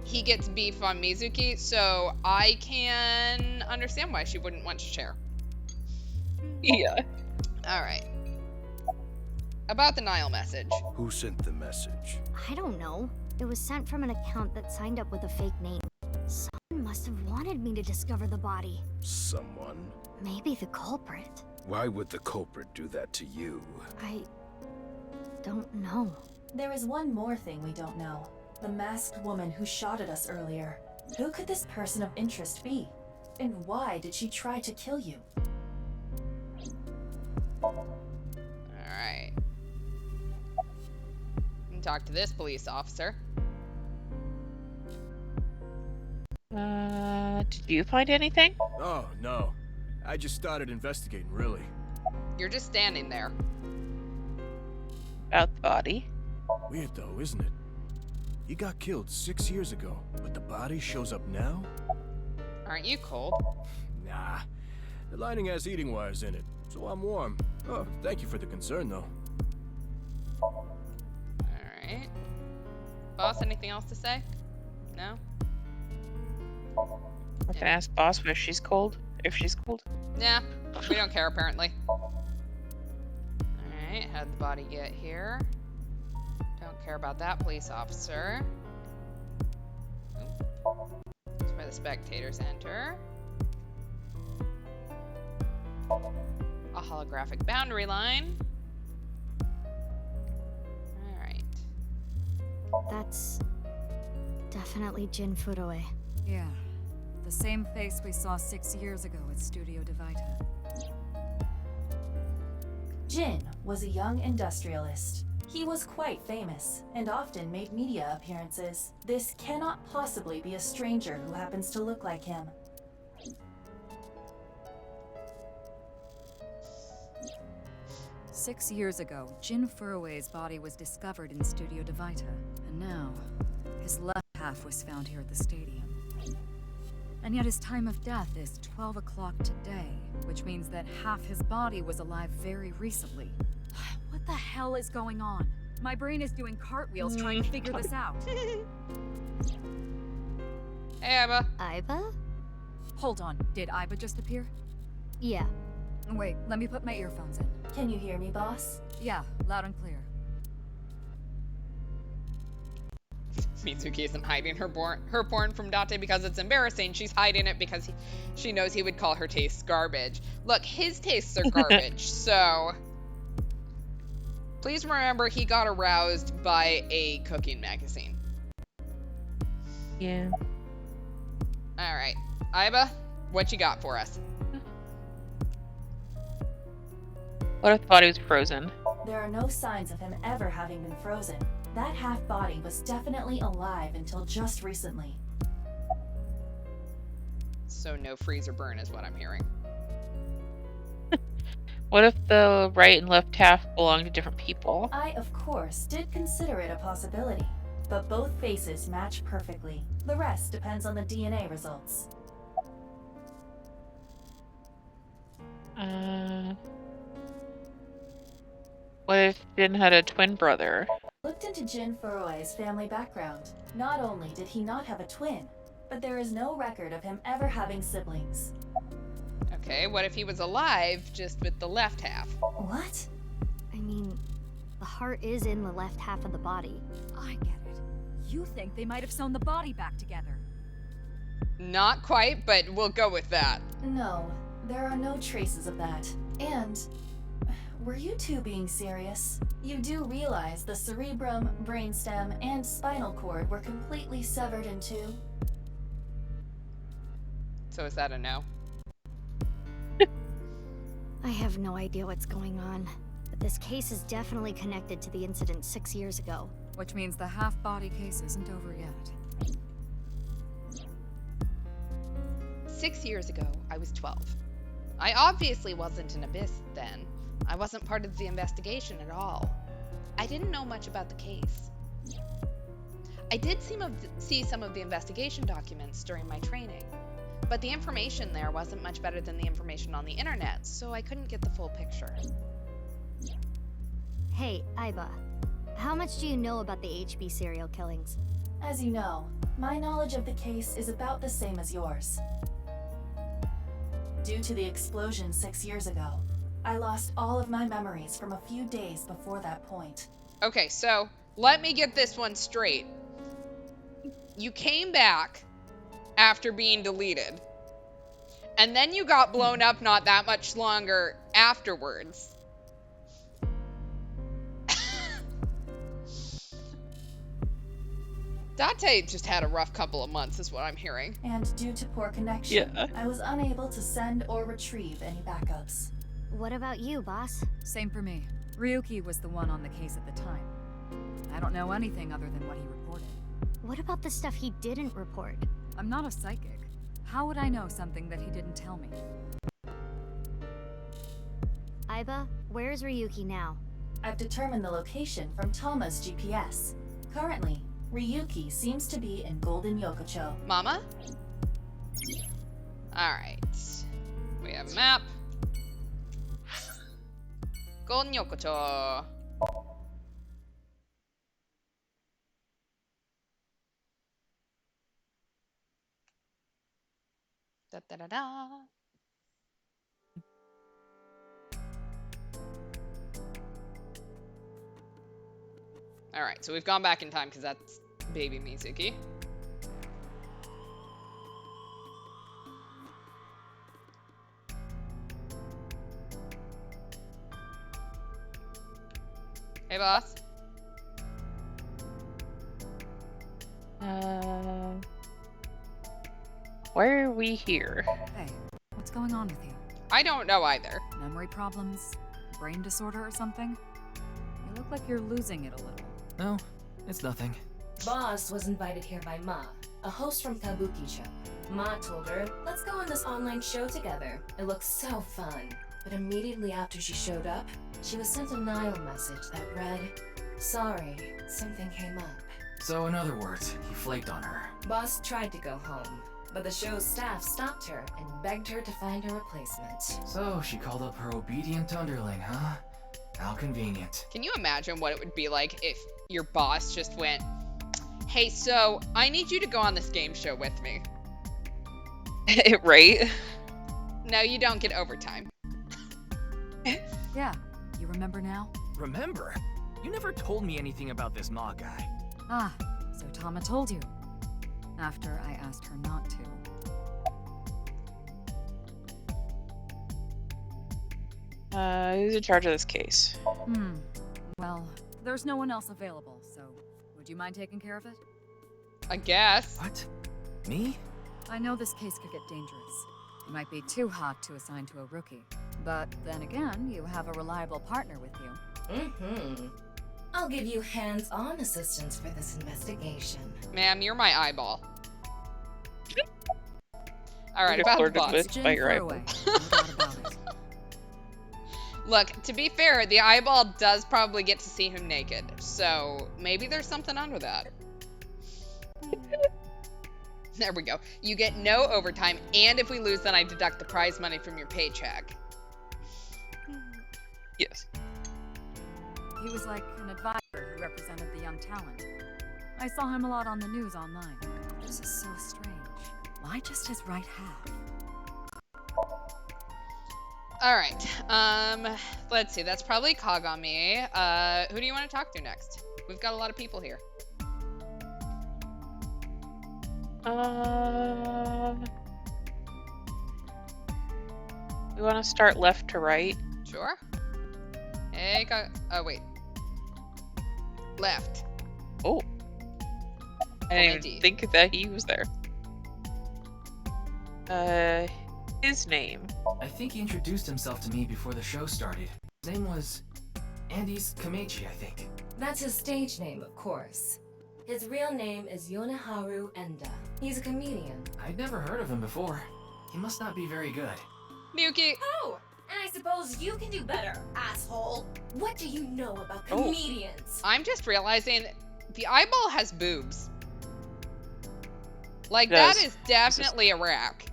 he gets beef on Mizuki, so I can understand why she wouldn't want to share. Yeah. Alright. About the Nile message. Who sent the message? I don't know. It was sent from an account that signed up with a fake name. Someone must have wanted me to discover the body. Someone? Maybe the culprit. Why would the culprit do that to you? don't know. There is one more thing we don't know. The masked woman who shot at us earlier. Who could this person of interest be? And why did she try to kill you? Alright. Can talk to this police officer. Did you find anything? Oh, no. I just started investigating, really. You're just standing there. About the body. Weird though, isn't it? He got killed 6 years ago, but the body shows up now? Aren't you cold? Nah. The lining has heating wires in it, so I'm warm. Oh, thank you for the concern, though. Alright. Boss, anything else to say? No? I can ask Boss if she's cold. Nah, we don't care apparently. Alright, how'd the body get here? Don't care about that police officer. That's where the spectators enter. A holographic boundary line. Alright. That's definitely Jin Furoe. Yeah. The same face we saw 6 years ago at Studio Divita. Jin was a young industrialist. He was quite famous, and often made media appearances. This cannot possibly be a stranger who happens to look like him. Six years ago, Jin Furoe's body was discovered in Studio Divita, and now, his left half was found here at the stadium. And yet his time of death is 12 o'clock today, which means that half his body was alive very recently. What the hell is going on? My brain is doing cartwheels trying to figure this out. Hey, Iba. Iba? Hold on, did Iba just appear? Yeah. Wait, let me put my earphones in. Can you hear me, boss? Yeah, loud and clear. Mizuki isn't hiding her porn from Date because it's embarrassing. She's hiding it because she knows he would call her tastes garbage. Look, his tastes are garbage, so... Please remember he got aroused by a cooking magazine. Yeah. Alright. Iba, what you got for us? What if the body was frozen? There are no signs of him ever having been frozen. That half-body was definitely alive until just recently. So no freeze or burn is what I'm hearing. What if the right and left half belong to different people? I, of course, did consider it a possibility, but both faces match perfectly. The rest depends on the DNA results. What if Jin had a twin brother? Looked into Jin Furoe's family background. Not only did he not have a twin, but there is no record of him ever having siblings. Okay, what if he was alive, just with the left half? What? I mean, the heart is in the left half of the body. I get it. You think they might have sewn the body back together. Not quite, but we'll go with that. No, there are no traces of that. And... were you two being serious? You do realize the cerebrum, brainstem, and spinal cord were completely severed in two? So is that a no? I have no idea what's going on, but this case is definitely connected to the incident 6 years ago. Which means the half-body case isn't over yet. 6 years ago, I was 12. I obviously wasn't an abyss then. I wasn't part of the investigation at all. I didn't know much about the case. I did see some of the investigation documents during my training, but the information there wasn't much better than the information on the internet, so I couldn't get the full picture. Hey, Iba, how much do you know about the HB serial killings? As you know, my knowledge of the case is about the same as yours. Due to the explosion 6 years ago, I lost all of my memories from a few days before that point. Okay, so let me get this one straight. You came back after being deleted, and then you got blown up not that much longer afterwards. Date just had a rough couple of months, is what I'm hearing. And due to poor connection, Yeah. I was unable to send or retrieve any backups. What about you, boss? Same for me. Ryuki was the one on the case at the time. I don't know anything other than what he reported. What about the stuff he didn't report? I'm not a psychic. How would I know something that he didn't tell me? Aiba, where's Ryuki now? I've determined the location from Tama's GPS. Currently, Ryuki seems to be in Golden Yokocho. Mama? Alright. We have a map. Golden Yokocho. Da da da da. Alright, so we've gone back in time because that's baby Mizuki. Hey, boss. Why are we here? Hey, what's going on with you? I don't know either. Memory problems? Brain disorder or something? You look like you're losing it a little. No, it's nothing. Boss was invited here by Ma, a host from Kabuki show. Ma told her, let's go on this online show together. It looks so fun. But immediately after she showed up, she was sent a Nile message that read, sorry, something came up. So in other words, he flaked on her. Boss tried to go home, but the show's staff stopped her and begged her to find a replacement. So she called up her obedient underling, huh? How convenient. Can you imagine what it would be like if your boss just went, hey, so I need you to go on this game show with me. Right? No, you don't get overtime. Yeah, you remember now? Remember? You never told me anything about this Ma guy. Ah, so Tama told you. After I asked her not to. Who's in charge of this case? Well, there's no one else available, so would you mind taking care of it? I guess. What? Me? I know this case could get dangerous. It might be too hot to assign to a rookie. But then again, you have a reliable partner with you. I'll give you hands-on assistance for this investigation. Ma'am, you're my eyeball. Alright, You're about the flirted boss. with by your eyeball. No doubt about it. Look, to be fair, the eyeball does probably get to see him naked, so maybe there's something under that. There we go. You get no overtime, and if we lose, then I deduct the prize money from your paycheck. Yes. He was like an advisor who represented the young talent. I saw him a lot on the news online. This is so strange. Why just his right half? Alright, let's see. That's probably Kagami. Who do you want to talk to next? We've got a lot of people here. We want to start left to right. Sure. Hey, oh, wait. Left. Oh. I didn't even think that he was there. His name. I think he introduced himself to me before the show started. His name was Andy's Kamechi, I think. That's his stage name, of course. His real name is Yoneharu Enda. He's a comedian. I'd never heard of him before. He must not be very good. Miyuki! Oh, and I suppose you can do better, asshole. What do you know about comedians? I'm just realizing the eyeball has boobs. Like, It does. that is definitely a rack.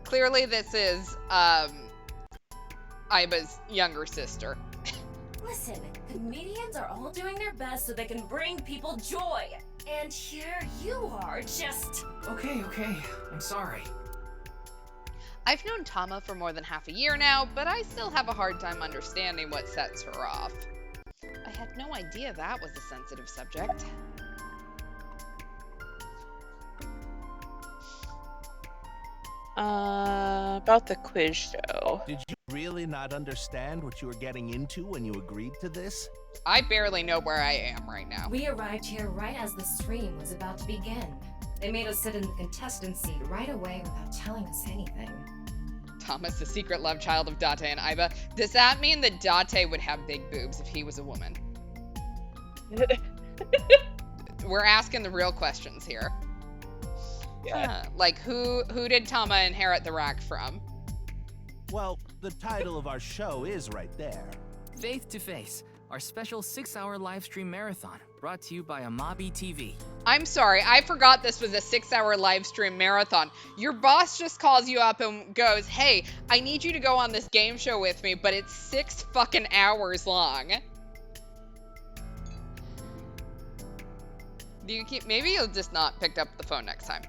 Clearly this is, Aiba's younger sister. Listen, comedians are all doing their best so they can bring people joy. And here you are, just... Okay, I'm sorry. I've known Tama for more than half a year now, but I still have a hard time understanding what sets her off. I had no idea that was a sensitive subject. About the quiz show. know. Did you really not understand what you were getting into when you agreed to this? I barely know where I am right now. We arrived here right as the stream was about to begin. They made us sit in the contestant seat right away without telling us anything. Thomas, the secret love child of Date and Iba. Does that mean that Date would have big boobs if he was a woman? We're asking the real questions here. Yeah. Like, who did Tama inherit the rack from? Well, the title of our show is right there. Faith to Face, our special 6-hour live stream marathon, brought to you by Amabi TV. I'm sorry, I forgot this was a 6-hour live stream marathon. Your boss just calls you up and goes, hey, I need you to go on this game show with me, but it's 6 fucking hours long. Maybe you'll just not pick up the phone next time.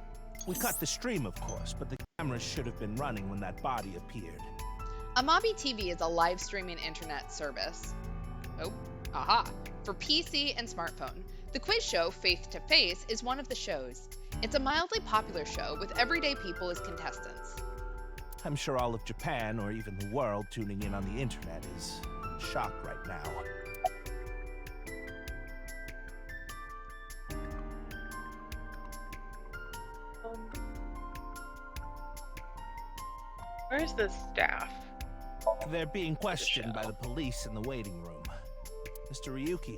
We cut the stream, of course, but the cameras should have been running when that body appeared. Amabi TV is a live streaming internet service. Oh, aha. For PC and smartphone. The quiz show Faith to Face is one of the shows. It's a mildly popular show with everyday people as contestants. I'm sure all of Japan, or even the world, tuning in on the internet is in shock right now. Where's the staff? They're being questioned by the police in the waiting room. Mr. Ryuki,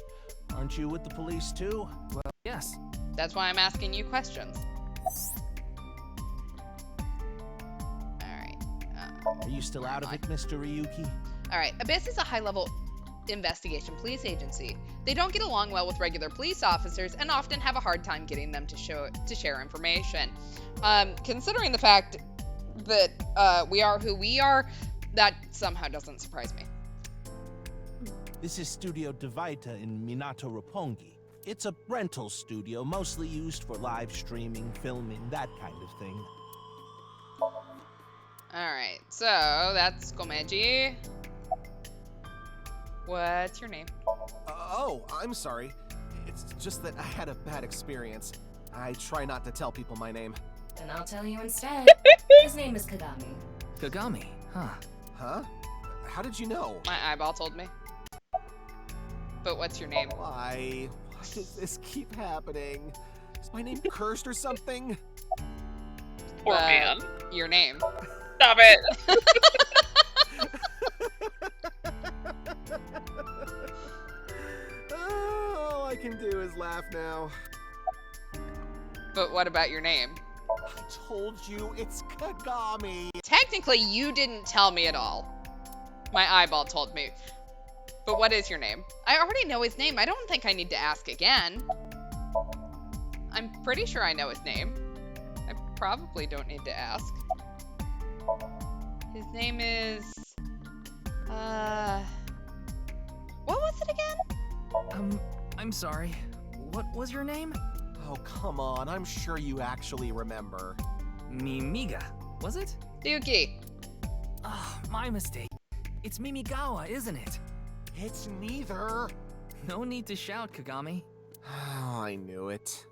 aren't you with the police too? Well, yes. That's why I'm asking you questions. Alright. Are you still out of it, Mr. Ryuki? Alright, Abyss is a high-level investigation police agency. They don't get along well with regular police officers and often have a hard time getting them to share information. Considering the fact that we are who we are, that somehow doesn't surprise me. This is Studio Divita in Minato Roppongi. It's a rental studio mostly used for live streaming, filming, that kind of thing. Alright, so that's Gomeji. What's your name? Oh, I'm sorry. It's just that I had a bad experience. I try not to tell people my name. And I'll tell you instead. His name is Kagami. Kagami, huh? Huh? How did you know? My eyeball told me. But what's your name? Why does this keep happening? Is my name cursed or something? Poor man. Your name. Stop it. All I can do is laugh now. But what about your name? I told you, it's Kagami. Technically, you didn't tell me at all. My eyeball told me. But what is your name? I already know his name. I don't think I need to ask again. I'm pretty sure I know his name. I probably don't need to ask. His name is... What was it again? I'm sorry. What was your name? Oh, come on. I'm sure you actually remember. Mimiga, was it? Ryuki. Oh, my mistake. It's Mimigawa, isn't it? It's neither. No need to shout, Kagami. Oh, I knew it.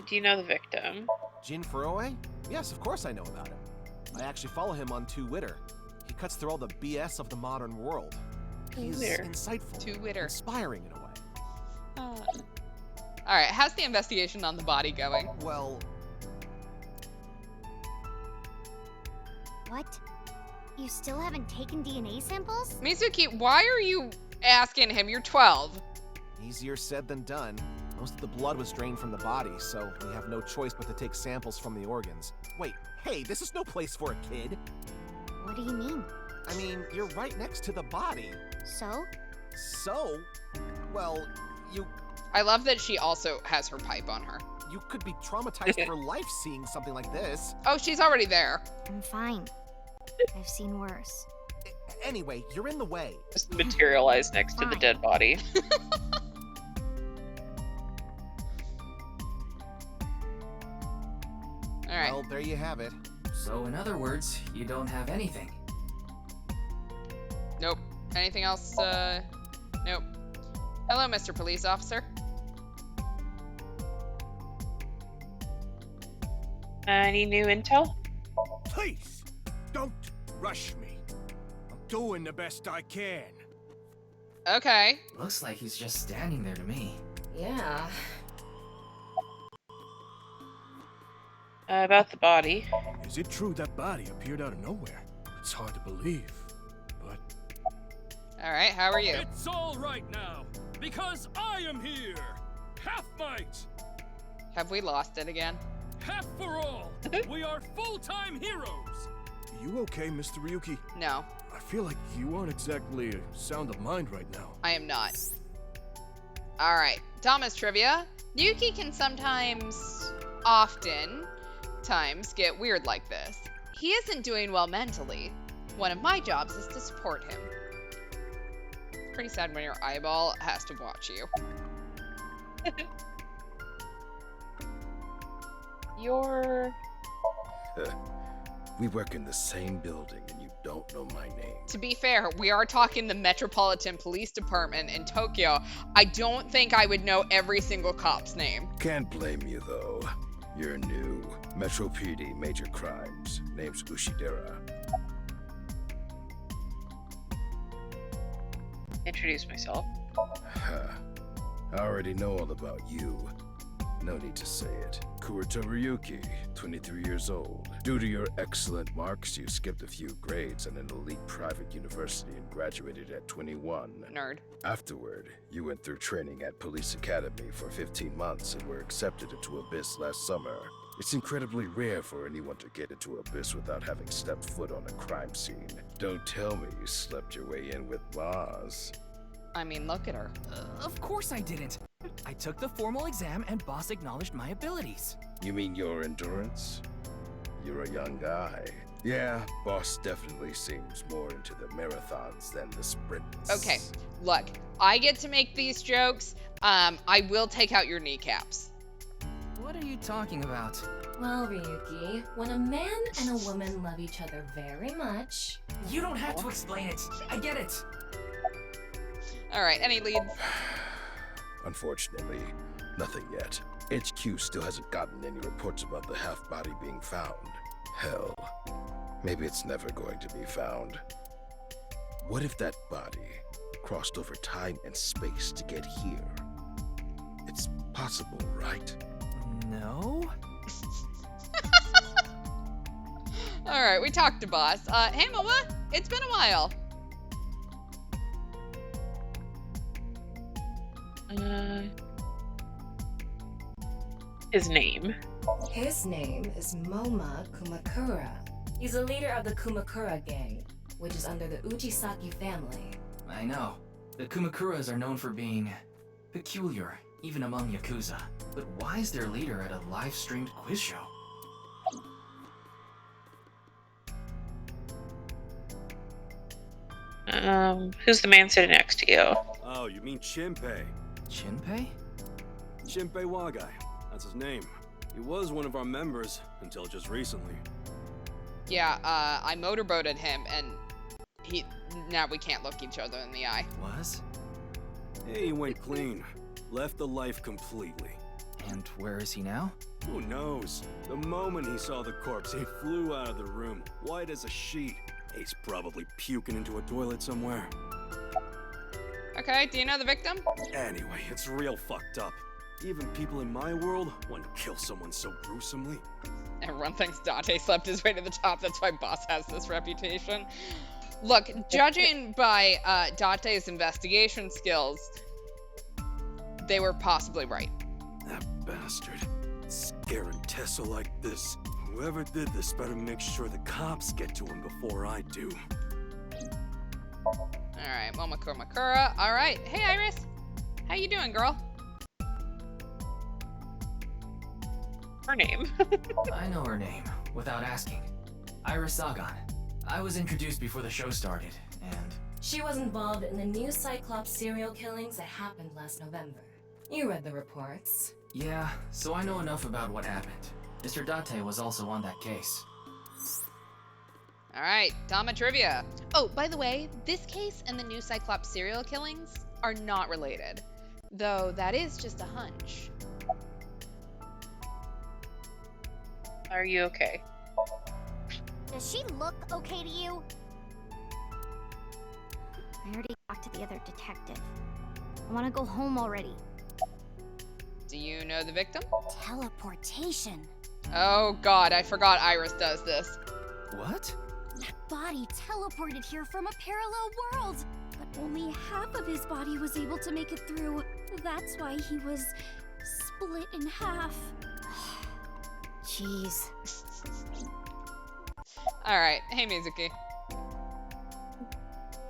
Do you know the victim? Jin Furue? Yes, of course I know about him. I actually follow him on Twitter. He cuts through all the BS of the modern world. He's insightful, inspiring in a way. Alright, how's the investigation on the body going? Well... What? You still haven't taken DNA samples? Mizuki, why are you asking him? You're 12. Easier said than done. Most of the blood was drained from the body, so we have no choice but to take samples from the organs. Wait, hey, this is no place for a kid. What do you mean? I mean, you're right next to the body. So? So? Well, you... I love that she also has her pipe on her. You could be traumatized for life seeing something like this. Oh, she's already there. I'm fine. I've seen worse. Anyway, you're in the way. Just materialize next to the dead body. Alright. Well, there you have it. So, in other words, you don't have anything. Nope. Anything else? Nope. Hello, Mr. Police Officer. Any new intel? Please, don't rush me. I'm doing the best I can. Okay. Looks like he's just standing there to me. Yeah. About the body. Is it true that body appeared out of nowhere? It's hard to believe, but... Alright, how are you? It's all right now, because I am here! Half might! Have we lost it again? Half for all! We are full-time heroes! You okay, Mr. Ryuki? No. I feel like you aren't exactly sound of mind right now. I am not. Alright, Thomas trivia. Yuki can often get weird like this. He isn't doing well mentally. One of my jobs is to support him. It's pretty sad when your eyeball has to watch you. We work in the same building and you don't know my name. To be fair, we are talking the Metropolitan Police Department in Tokyo. I don't think I would know every single cop's name. Can't blame you though. You're new. Metro PD, major crimes. Name's Ushidera. Introduce myself. I already know all about you. No need to say it. Kurito Ryuki, 23 years old. Due to your excellent marks, you skipped a few grades at an elite private university and graduated at 21. Nerd. Afterward, you went through training at Police Academy for 15 months and were accepted into Abyss last summer. It's incredibly rare for anyone to get into Abyss without having stepped foot on a crime scene. Don't tell me you slept your way in with Boss. I mean, look at her. Of course I didn't. I took the formal exam and Boss acknowledged my abilities. You mean your endurance? You're a young guy. Yeah, Boss definitely seems more into the marathons than the sprints. Okay, look, I get to make these jokes. I will take out your kneecaps. What are you talking about? Well, Ryuki, when a man and a woman love each other very much... You don't have to explain it. I get it. Alright, any leads? Unfortunately, nothing yet. HQ still hasn't gotten any reports about the half-body being found. Hell, maybe it's never going to be found. What if that body crossed over time and space to get here? It's possible, right? No? Alright, we talked to Boss. Hey Moa, it's been a while. His name. His name is Moma Kumakura. He's a leader of the Kumakura gang, which is under the Ujisaki family. I know. The Kumakuras are known for being peculiar, even among Yakuza. But why is their leader at a live-streamed quiz show? Who's the man sitting next to you? Oh, you mean Shinpei? Shinpei? Shinpei Wagai. That's his name. He was one of our members until just recently. Yeah, I motorboated him, and now we can't look each other in the eye. Was? Hey, he went clean. Left the life completely. And where is he now? Who knows? The moment he saw the corpse, he flew out of the room, white as a sheet. He's probably puking into a toilet somewhere. Okay, do you know the victim? Anyway, it's real fucked up. Even people in my world wouldn't kill someone so gruesomely. Everyone thinks Date slept his way to the top. That's why Boss has this reputation. Look, judging by Date's investigation skills, they were possibly right. That bastard. Scaring Tessa like this. Whoever did this better make sure the cops get to him before I do. Alright, Momakura. Alright, hey Iris. How you doing, girl? Her name. I know her name, without asking. Iris Sagan. I was introduced before the show started, and... She was involved in the new Cyclops serial killings that happened last November. You read the reports. Yeah, so I know enough about what happened. Mr. Date was also on that case. Alright, Tama trivia. Oh, by the way, this case and the new Cyclops serial killings are not related. Though that is just a hunch. Are you okay? Does she look okay to you? I already talked to the other detective. I want to go home already. Do you know the victim? Teleportation. Oh god, I forgot Iris does this. What? That body teleported here from a parallel world. But only half of his body was able to make it through. That's why he was split in half. Jeez. Alright, hey Mizuki.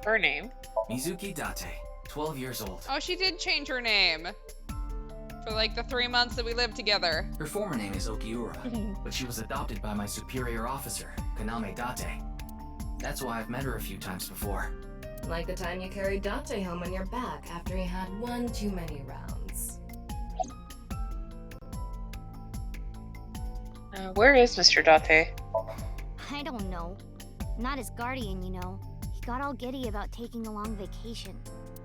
Her name? Mizuki Date, 12 years old. Oh, she did change her name. For like the 3 months that we lived together. Her former name is Okiura, but she was adopted by my superior officer, Kaname Date. That's why I've met her a few times before. Like the time you carried Date home on your back after he had one too many rounds. Where is Mr. Date? I don't know. Not his guardian, you know. He got all giddy about taking a long vacation.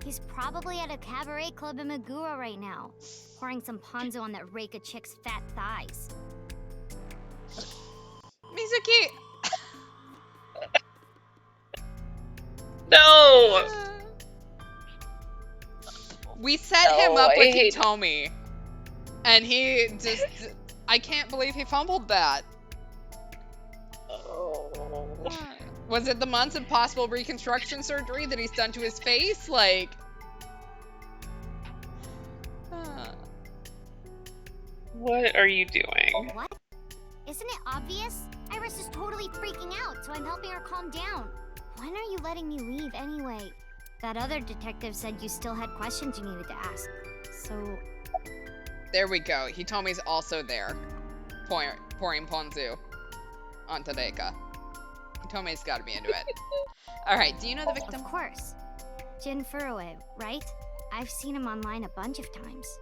He's probably at a cabaret club in Meguro right now, pouring some ponzu on that Reika chick's fat thighs. Mizuki! No! We set him up with hate Hitomi. And he just... I can't believe he fumbled that. Was it the months of possible reconstruction surgery that he's done to his face? Like... What are you doing? What? Isn't it obvious? Iris is totally freaking out, so I'm helping her calm down. When are you letting me leave anyway? That other detective said you still had questions you needed to ask. So... There we go. Hitomi's also there. Pouring ponzu on Tadeka. Hitomi's gotta be into it. Alright, do you know the victim? Of course. Jin Furue, right? I've seen him online a bunch of times.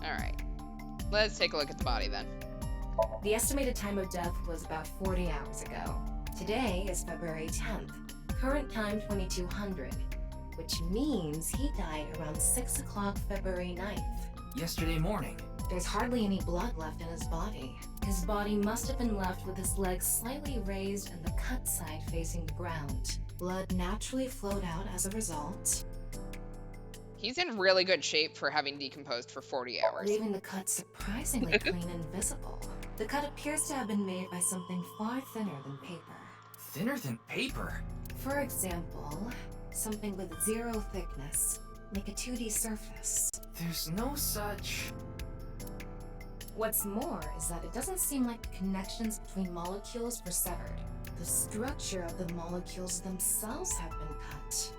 Alright. Let's take a look at the body then. The estimated time of death was about 40 hours ago. Today is February 10th. Current time 2200, which means he died around 6 o'clock February 9th. Yesterday morning. There's hardly any blood left in his body. His body must have been left with his legs slightly raised and the cut side facing the ground. Blood naturally flowed out as a result. He's in really good shape for having decomposed for 40 hours. Leaving the cut surprisingly clean and visible. The cut appears to have been made by something far thinner than paper. Thinner than paper? For example, something with 0 thickness, like a 2D surface. There's no such... What's more is that it doesn't seem like the connections between molecules were severed. The structure of the molecules themselves have been cut.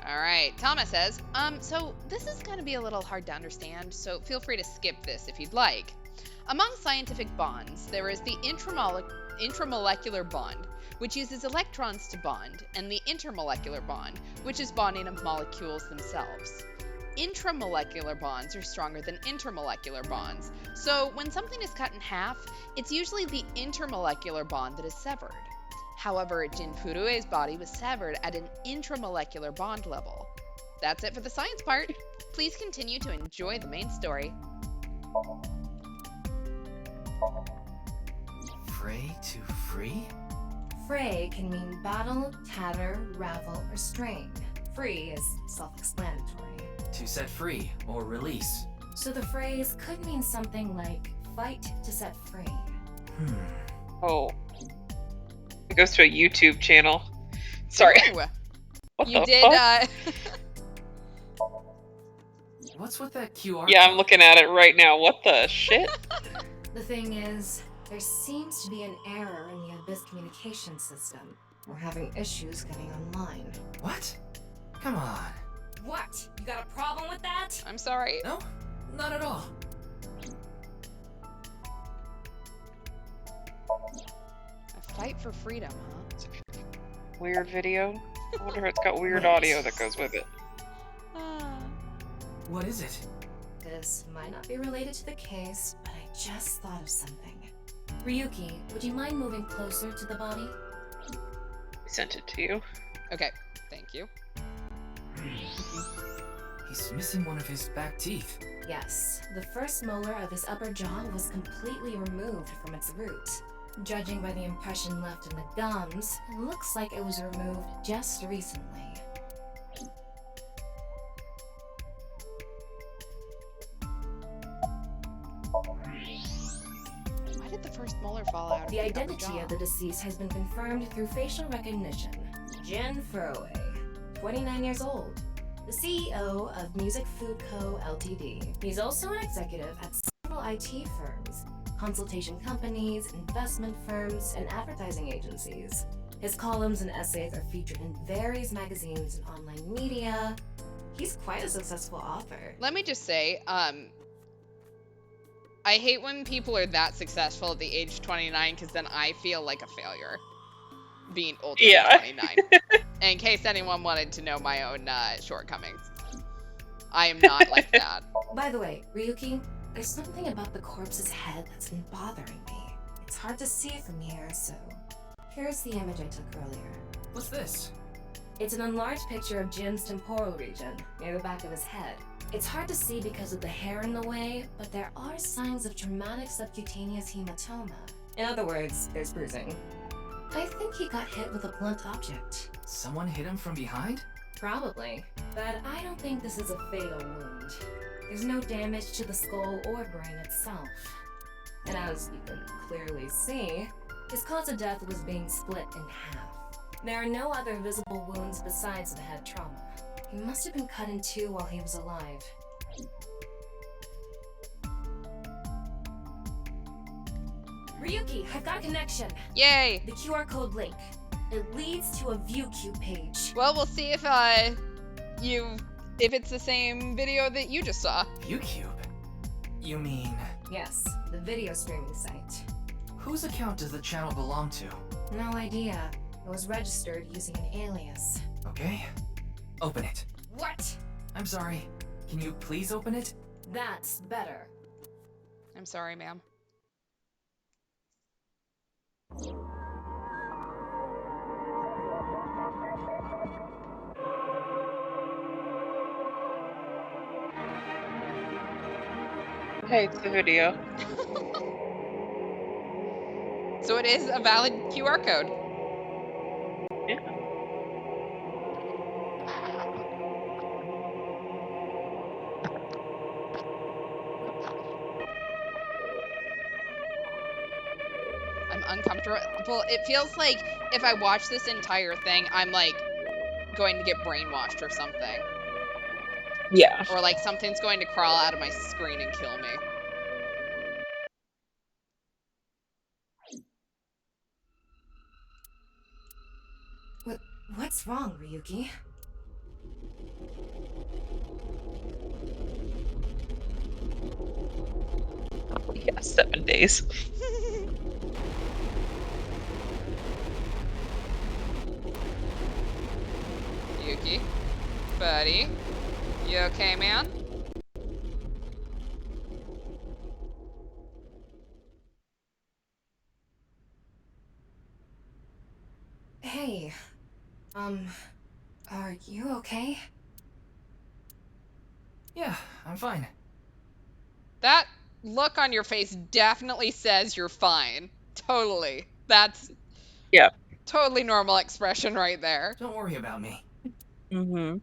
Alright, Thomas says, so this is gonna be a little hard to understand, so feel free to skip this if you'd like. Among scientific bonds, there is the intramolecular bond, which uses electrons to bond, and the intermolecular bond, which is bonding of molecules themselves. Intramolecular bonds are stronger than intermolecular bonds, so when something is cut in half, it's usually the intermolecular bond that is severed. However, Jin Furue's body was severed at an intramolecular bond level. That's it for the science part. Please continue to enjoy the main story. Fray to free? Fray can mean battle, tatter, ravel, or strain. Free is self-explanatory. To set free or release. So the phrase could mean something like fight to set free. Oh. It goes to a YouTube channel. Sorry. Ooh. What You the did, fuck? What's with that QR? Yeah, I'm looking at it right now. What the shit? The thing is, there seems to be an error in the Abyss communication system. We're having issues getting online. What? Come on. What? You got a problem with that? I'm sorry. No, not at all. A fight for freedom, huh? Weird video. I wonder if it's got weird audio that goes with it. What is it? This might not be related to the case, but I just thought of something. Ryuki, would you mind moving closer to the body? I sent it to you. Okay, thank you. He's missing one of his back teeth. Yes, the first molar of his upper jaw was completely removed from its root. Judging by the impression left in the gums, it looks like it was removed just recently. Why did the first molar fall out? The identity of the deceased has been confirmed through facial recognition. Jin Furroway, 29 years old, the CEO of Music Food Co. Ltd. He's also an executive at several IT firms, consultation companies, investment firms, and advertising agencies. His columns and essays are featured in various magazines and online media. He's quite a successful author. Let me just say, I hate when people are that successful at the age 29, because then I feel like a failure being older than 29. In case anyone wanted to know my own shortcomings. I am not like that. By the way, Ryuki, there's something about the corpse's head that's been bothering me. It's hard to see from here, so here's the image I took earlier. What's this? It's an enlarged picture of Jin's temporal region, near the back of his head. It's hard to see because of the hair in the way, but there are signs of traumatic subcutaneous hematoma. In other words, there's bruising. I think he got hit with a blunt object. Someone hit him from behind? Probably, but I don't think this is a fatal wound. There's no damage to the skull or brain itself. And as you can clearly see, his cause of death was being split in half. There are no other visible wounds besides the head trauma. He must have been cut in two while he was alive. Ryuki, I've got a connection. Yay! The QR code link. It leads to a ViewCube page. Well, we'll see if it's the same video that you just saw. ViewCube? You mean... Yes, the video streaming site. Whose account does the channel belong to? No idea. It was registered using an alias. Okay. Open it. What? I'm sorry. Can you please open it? That's better. I'm sorry, ma'am. Hey, it's the video. So it is a valid QR code. Yeah. I'm uncomfortable. It feels like if I watch this entire thing, I'm like going to get brainwashed or something. Yeah. Or like something's going to crawl out of my screen and kill me. What's wrong, Ryuki? Yeah, 7 days. Yuki? Buddy? You okay, man? Hey, are you okay? Yeah, I'm fine. That look on your face definitely says you're fine. Totally. That's totally normal expression right there. Don't worry about me. Mm-hmm.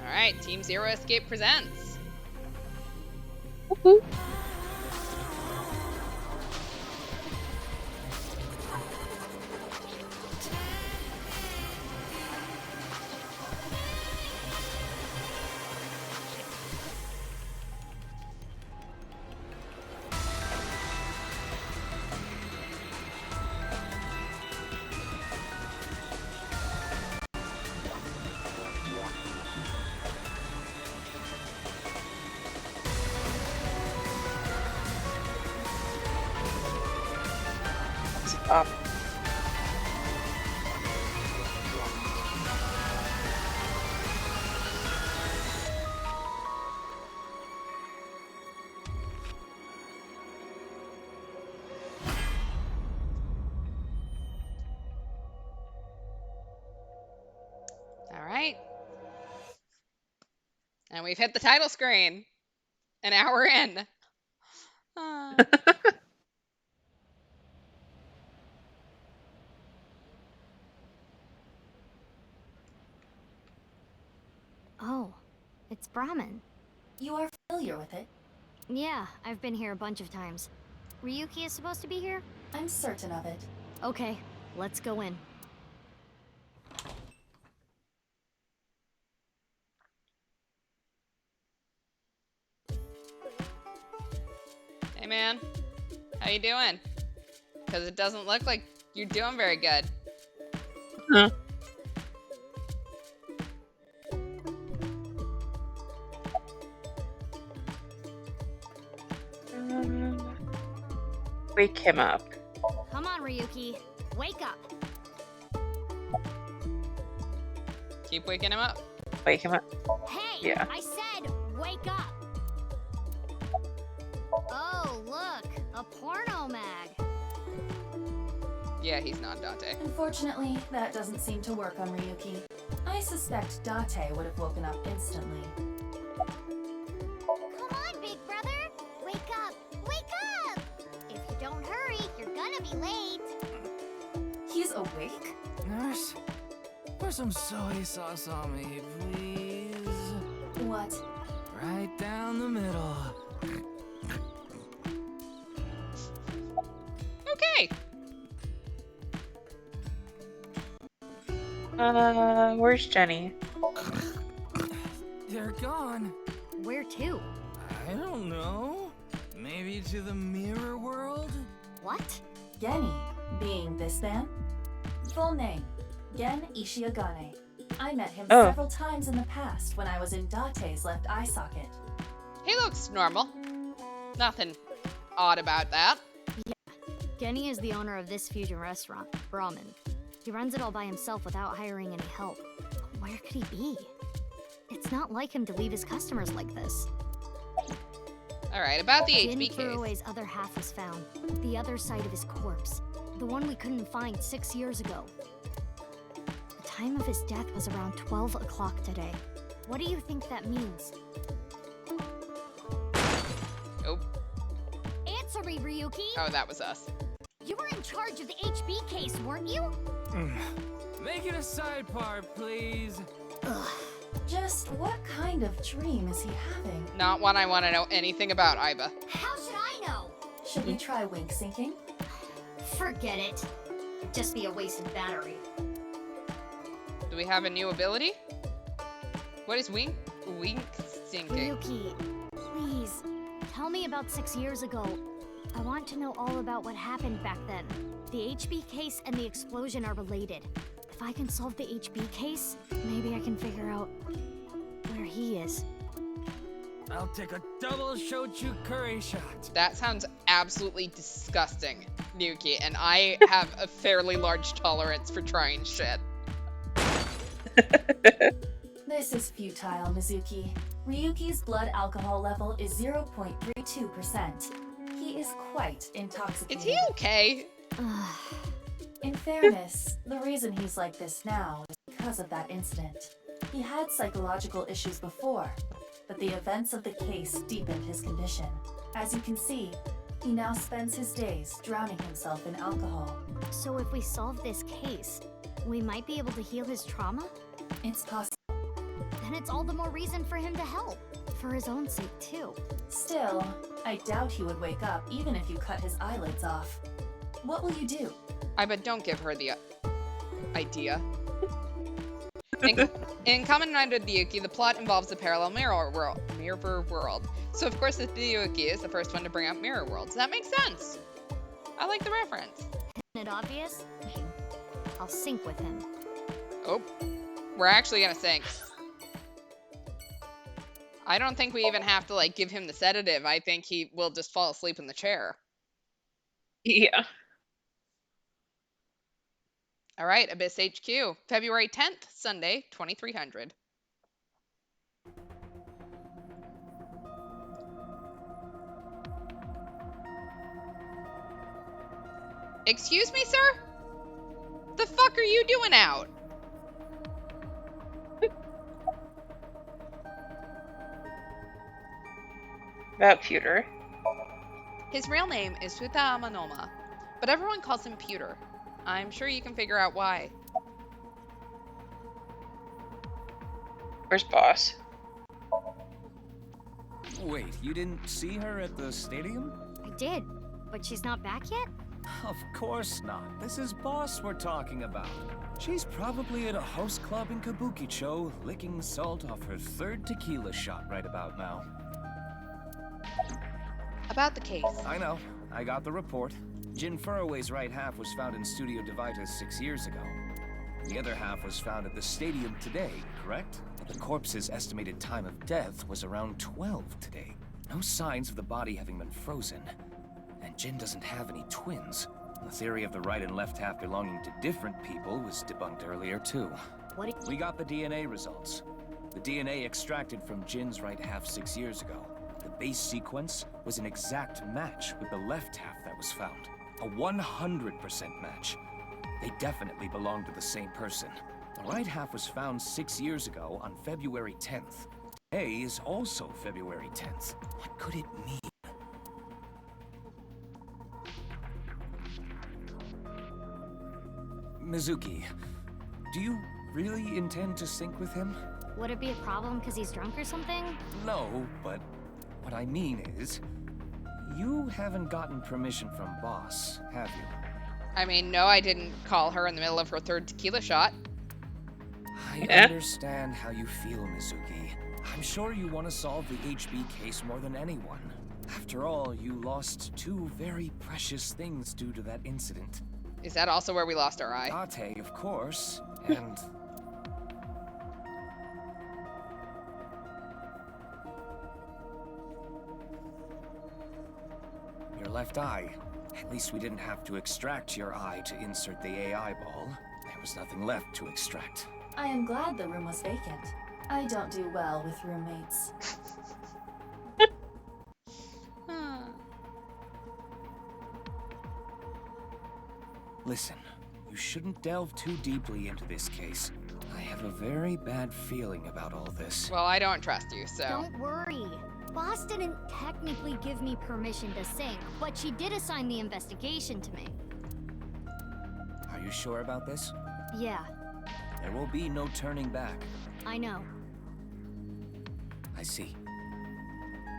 Alright, Team Zero Escape presents. Woohoo. up. All right. And we've hit the title screen. An hour in. Oh, it's Brahmin. You are familiar with it? Yeah, I've been here a bunch of times. Ryuki is supposed to be here? I'm certain of it. Okay, let's go in. Hey, man. How you doing? Because it doesn't look like you're doing very good. Huh. Wake him up. Come on, Ryuki. Wake up. Keep waking him up. Wake him up. Hey! Yeah. I said wake up! Oh, look! A porno mag. Yeah, he's not Date. Unfortunately, that doesn't seem to work on Ryuki. I suspect Date would have woken up instantly. Come on, big brother! Wake up! Wake up! If you don't hurry, you're gonna be late. He's awake? Nurse, pour some soy sauce on me, please. What? Right down the middle. Okay. Where's Jenny? They're gone. Where to? I don't know. Maybe to the mirror world? What? Geni, being this man? Full name, Gen Ishiagane. I met him several times in the past when I was in Date's left eye socket. He looks normal. Nothing odd about that. Yeah. Geni is the owner of this fusion restaurant, Brahmin. He runs it all by himself without hiring any help. Where could he be? It's not like him to leave his customers like this. All right, about the Gin HB case. Furue's other half was found. The other side of his corpse. The one we couldn't find 6 years ago. The time of his death was around 12 o'clock today. What do you think that means? Oh. Answer me, Ryuki! Oh, that was us. You were in charge of the HB case, weren't you? Make it a sidebar, please. Ugh. Just what kind of dream is he having? Not one I want to know anything about, Iba. How should I know? Should we try wink syncing? Forget it. It'd just be a wasted battery. Do we have a new ability? What is wink syncing? Ryuki, please, tell me about 6 years ago. I want to know all about what happened back then. The HB case and the explosion are related. If I can solve the HB case, maybe I can figure out where he is. I'll take a double shochu curry shot. That sounds absolutely disgusting, Ryuki, and I have a fairly large tolerance for trying shit. This is futile, Mizuki. Ryuki's blood alcohol level is 0.32%. He is quite intoxicated. Is he okay? In fairness, the reason he's like this now is because of that incident. He had psychological issues before, but the events of the case deepened his condition. As you can see, he now spends his days drowning himself in alcohol. So if we solve this case, we might be able to heal his trauma? It's possible. Then it's all the more reason for him to help. For his own sake, too. Still, I doubt he would wake up even if you cut his eyelids off. What will you do? But don't give her the idea. In Kamen Rider Ryuki, the plot involves a parallel mirror world. So of course the Ryuki is the first one to bring up mirror worlds. That makes sense. I like the reference. Isn't it obvious? I'll sync with him. Oh, we're actually gonna sync. I don't think we even have to like give him the sedative. I think he will just fall asleep in the chair. Yeah. All right, Abyss HQ, February 10th, Sunday, 2300. Excuse me, sir? The fuck are you doing out? About Pewter. His real name is Suta Manoma, but everyone calls him Pewter. I'm sure you can figure out why. Where's Boss? Wait, you didn't see her at the stadium? I did, but she's not back yet? Of course not. This is Boss we're talking about. She's probably at a host club in Kabukicho, licking salt off her third tequila shot right about now. About the case. I know. I got the report. Jin Furroway's right half was found in Studio Divita 6 years ago. The other half was found at the stadium today, correct? The corpse's estimated time of death was around 12 today. No signs of the body having been frozen. And Jin doesn't have any twins. The theory of the right and left half belonging to different people was debunked earlier, too. We got the DNA results. The DNA extracted from Jin's right half 6 years ago. The base sequence was an exact match with the left half that was found. A 100% match. They definitely belong to the same person. The right half was found 6 years ago on February 10th. A is also February 10th. What could it mean? Mizuki, do you really intend to sync with him? Would it be a problem because he's drunk or something? No, but what I mean is, you haven't gotten permission from Boss, have you? I mean, no, I didn't call her in the middle of her third tequila shot. I understand how you feel, Mizuki. I'm sure you want to solve the HB case more than anyone. After all, you lost 2 very precious things due to that incident. Is that also where we lost our eye? Ate, of course, and... your left eye. At least we didn't have to extract your eye to insert the AI ball. There was nothing left to extract. I am glad the room was vacant. I don't do well with roommates. Listen, you shouldn't delve too deeply into this case. I have a very bad feeling about all this. Well, I don't trust you, so... Don't worry. Boss didn't technically give me permission to sing, but she did assign the investigation to me. Are you sure about this? Yeah, There will be no turning back. I know. I see.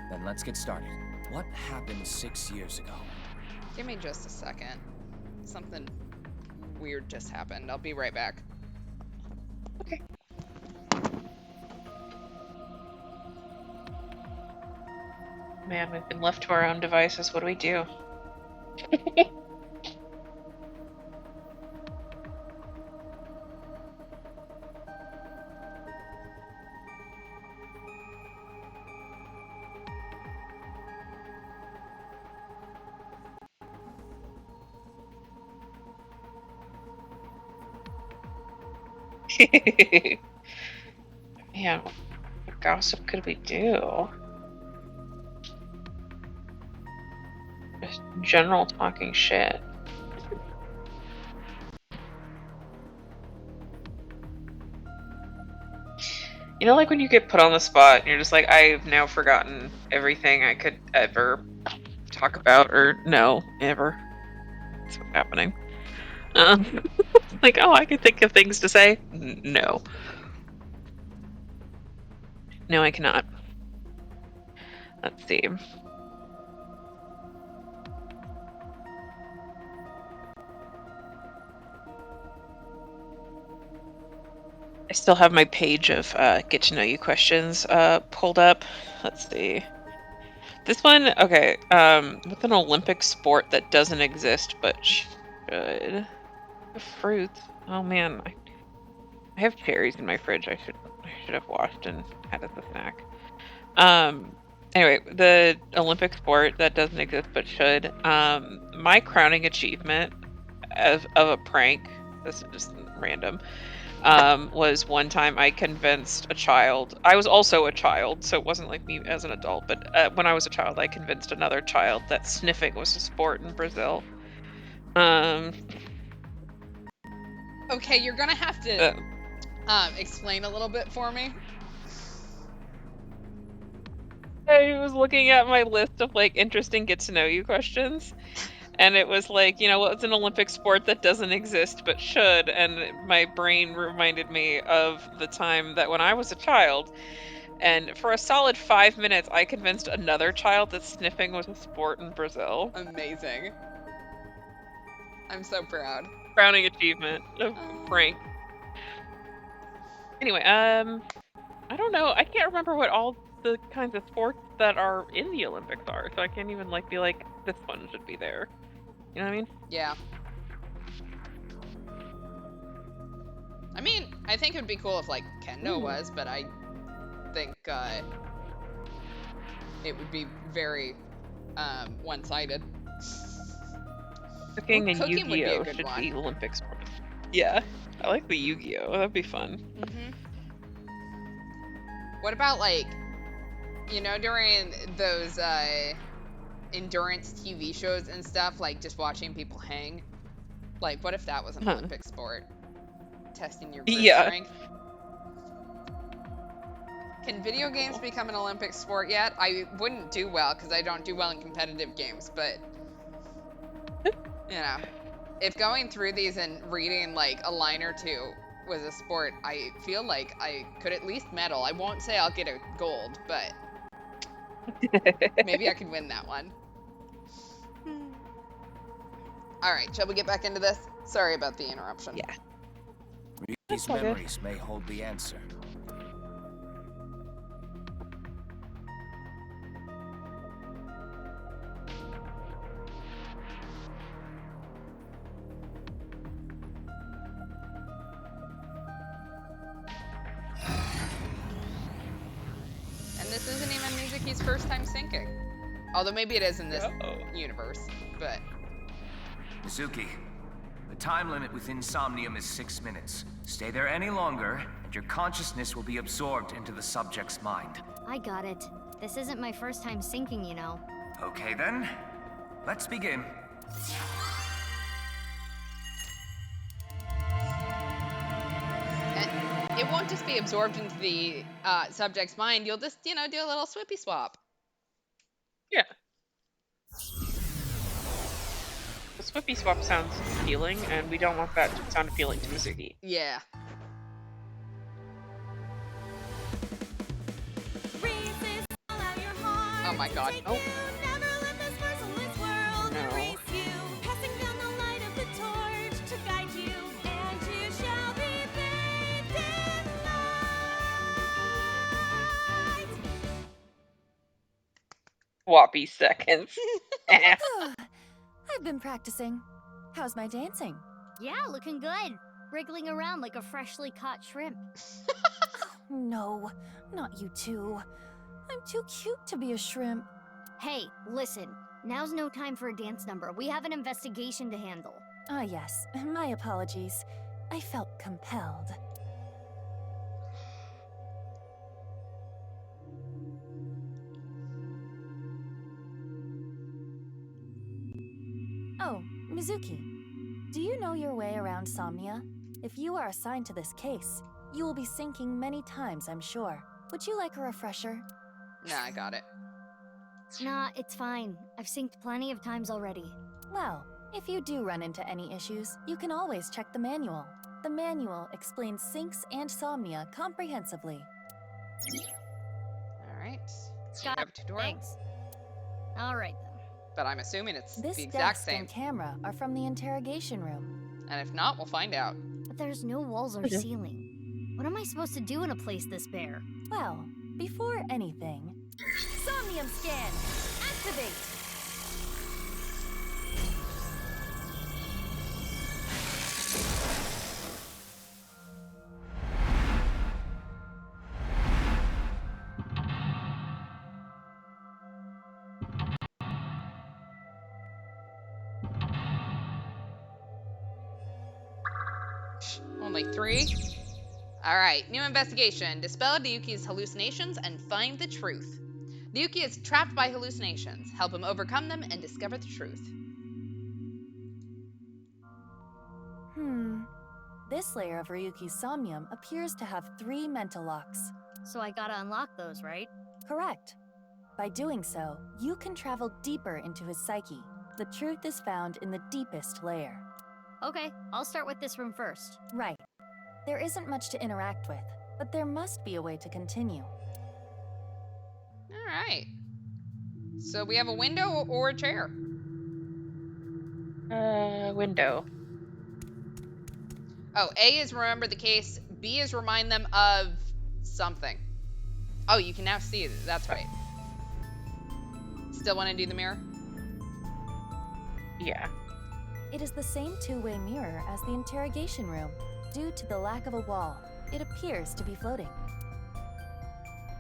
Then let's get started. What happened 6 years ago? Give me just a second. Something weird just happened. I'll be right back. Okay. Man, we've been left to our own devices. What do we do? Man, what gossip could we do? Just general talking shit. You know, like when you get put on the spot and you're just like, I've now forgotten everything I could ever talk about or know ever. That's what's happening. Like, oh, I could think of things to say. No. No, I cannot. Let's see. I still have my page of get to know you questions pulled up. Let's see. This one, okay. With an Olympic sport that doesn't exist but should. Fruits. Oh man, I have cherries in my fridge. I should have washed and had as a snack. Anyway, the Olympic sport that doesn't exist but should. My crowning achievement of a prank this is just random. Was one time I convinced a child. I was also a child, so it wasn't like me as an adult. But when I was a child, I convinced another child that sniffing was a sport in Brazil. Okay, you're gonna have to explain a little bit for me. I was looking at my list of like interesting get to know you questions, and it was like, what's an Olympic sport that doesn't exist but should? And my brain reminded me of the time that when I was a child, and for a solid 5 minutes, I convinced another child that sniffing was a sport in Brazil. Amazing. I'm so proud. Crowning achievement of Frank. Anyway, I don't know. I can't remember what all the kinds of sports that are in the Olympics are, so I can't even be like, this one should be there. You know what I mean? Yeah. I mean, I think it would be cool if like kendo was, but I think it would be very one-sided. Cooking and Yu-Gi-Oh should be Olympic sports. Yeah, I like the Yu-Gi-Oh. That'd be fun. What about like, during those endurance TV shows and stuff, like just watching people hang? Like, what if that was an Olympic sport? Testing your grip strength. Can video games become an Olympic sport yet? I wouldn't do well because I don't do well in competitive games, but if going through these and reading like a line or two was a sport, I feel like I could at least medal. I won't say I'll get a gold, but maybe I could win that one. All right, shall we get back into this? Sorry about the interruption. Yeah. These memories may hold the answer. And this isn't even Mizuki's first time sinking. Although maybe it is in this universe, but... Mizuki, the time limit within Somnium is 6 minutes. Stay there any longer, and your consciousness will be absorbed into the subject's mind. I got it. This isn't my first time sinking, you know. Okay then, let's begin. And it won't just be absorbed into the subject's mind. You'll just, do a little swippy swap. Yeah. The swippy swap sounds appealing, and we don't want that to sound appealing to Mizuki. Yeah. Oh my god. Oh. No. Whoppy seconds. I've been practicing. How's my dancing? Yeah, looking good. Wriggling around like a freshly caught shrimp. No, not you two. I'm too cute to be a shrimp. Hey, listen. Now's no time for a dance number. We have an investigation to handle. Ah, yes. My apologies. I felt compelled. Oh, Mizuki. Do you know your way around Somnia? If you are assigned to this case, you will be sinking many times, I'm sure. Would you like a refresher? Nah, I got it. Nah, it's fine. I've synced plenty of times already. Well, if you do run into any issues, you can always check the manual. The manual explains syncs and Somnia comprehensively. Alright. Got have a tutorial. Thanks. Alright then. But I'm assuming it's This the exact desk same. and camera are from the interrogation room. And if not, we'll find out. But there's no walls or ceiling. What am I supposed to do in a place this bare? Well, before anything... Somnium scan! Activate! Only 3? Alright, new investigation. Dispel Ryuki's hallucinations and find the truth. Ryuki is trapped by hallucinations. Help him overcome them and discover the truth. This layer of Ryuki's Somnium appears to have 3 mental locks. So I gotta unlock those, right? Correct. By doing so, you can travel deeper into his psyche. The truth is found in the deepest layer. Okay, I'll start with this room first. Right. There isn't much to interact with, but there must be a way to continue. Alright. So we have a window or a chair? Window. Oh, A is remember the case. B is remind them of something. Oh, you can now see it. That's right. Still want to do the mirror? Yeah. It is the same two-way mirror as the interrogation room. Due to the lack of a wall, it appears to be floating.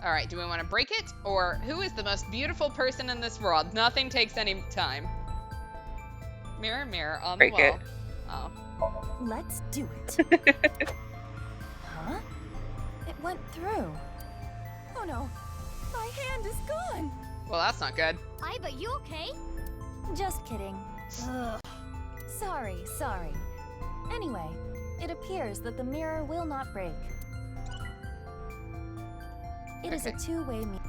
All right, do we want to break it? Or who is the most beautiful person in this world? Nothing takes any time. Mirror, mirror on the wall. Break it. Oh. Let's do it. Huh? It went through. Oh no, my hand is gone. Well, that's not good. Aiba, you okay? Just kidding. Ugh. Sorry. Anyway, it appears that the mirror will not break. It is a two-way mirror.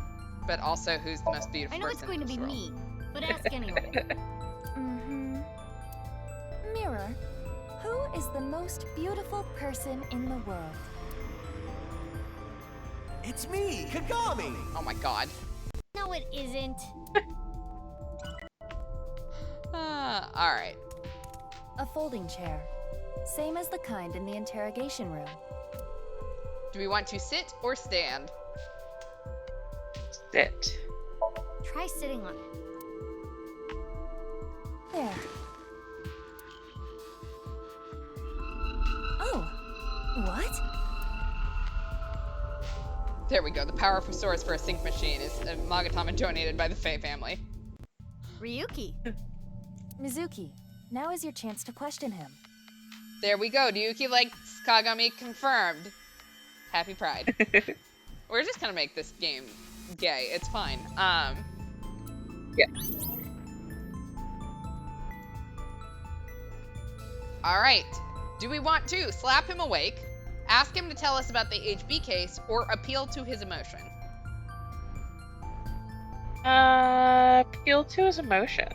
But also, who's the most beautiful I know it's person going to in be this world? me, but ask anyway. Mirror, who is the most beautiful person in the world? It's me, Kagami! Oh my god. No, it isn't. Alright. A folding chair. Same as the kind in the interrogation room. Do we want to sit or stand? Sit. Try sitting on it. There. Oh, what? There we go. The powerful source for a sync machine is a Magatama donated by the Faye family. Ryuki. Mizuki, now is your chance to question him. There we go. Ryuki likes Kagami confirmed. Happy Pride. We're just gonna make this game gay. It's fine. Yeah. Alright. Do we want to slap him awake, ask him to tell us about the HB case, or appeal to his emotion? Appeal to his emotion.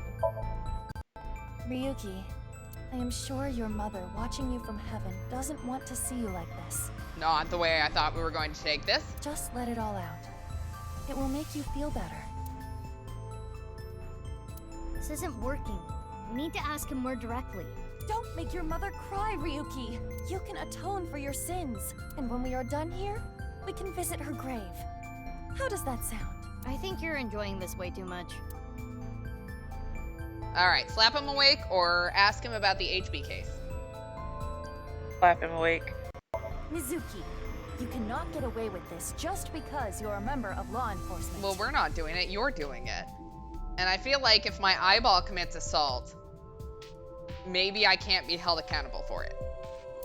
Ryuki, I am sure your mother, watching you from heaven, doesn't want to see you like this. Not the way I thought we were going to take this. Just let it all out. It will make you feel better. This isn't working. We need to ask him more directly. Don't make your mother cry, Ryuki! You can atone for your sins. And when we are done here, we can visit her grave. How does that sound? I think you're enjoying this way too much. Alright, slap him awake or ask him about the HB case. Slap him awake. Mizuki, you cannot get away with this just because you're a member of law enforcement. Well, we're not doing it, you're doing it. And I feel like if my eyeball commits assault, maybe I can't be held accountable for it.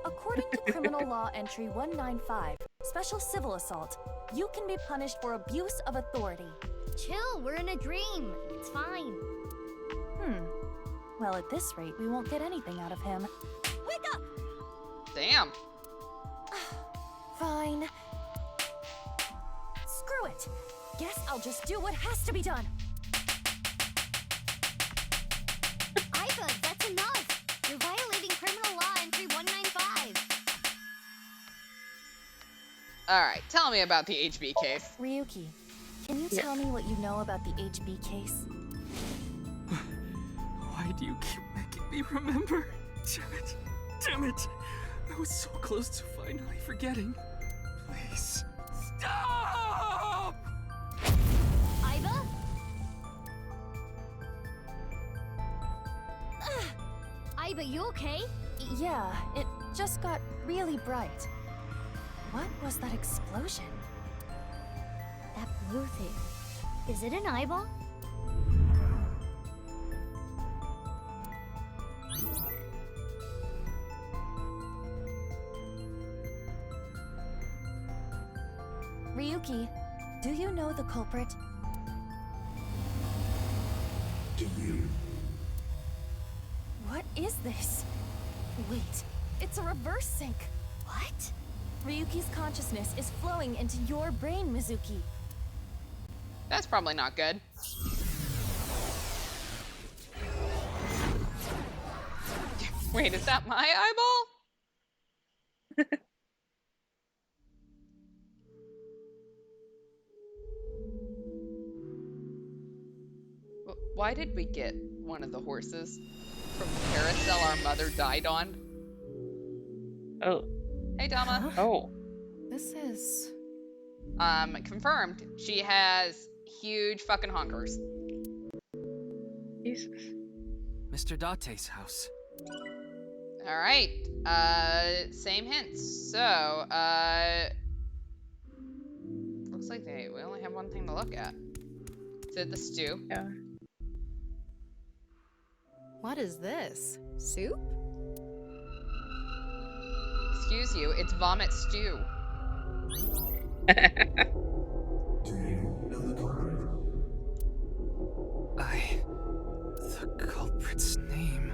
According to Criminal Law Entry 195, Special Civil Assault, you can be punished for abuse of authority. Chill, we're in a dream. It's fine. Well, at this rate, we won't get anything out of him. Wake up! Damn. Fine. Screw it! Guess I'll just do what has to be done. Aiba, that's enough! You're violating Criminal Law Entry 195. Alright, tell me about the HB case. Ryuki, can you tell me what you know about the HB case? Why do you keep making me remember? Damn it! I was so close to finally forgetting. Please, stop! Aiba? Aiba, you okay? Yeah, it just got really bright. What was that explosion? That blue thing. Is it an eyeball? Ryuki, do you know the culprit? Do you? What is this? Wait, it's a reverse sync. What? Ryuki's consciousness is flowing into your brain, Mizuki. That's probably not good. Wait, is that my eyeball? Why did we get one of the horses from the carousel our mother died on? Oh. Hey, Dama. Huh? Oh. This is... Confirmed. She has huge fucking honkers. Jesus. Mr. Date's house. Alright. Same hints. So, looks like we only have one thing to look at. Is it the stew? Yeah. What is this? Soup? Excuse you, it's vomit stew. Do you know the culprit? The culprit's name.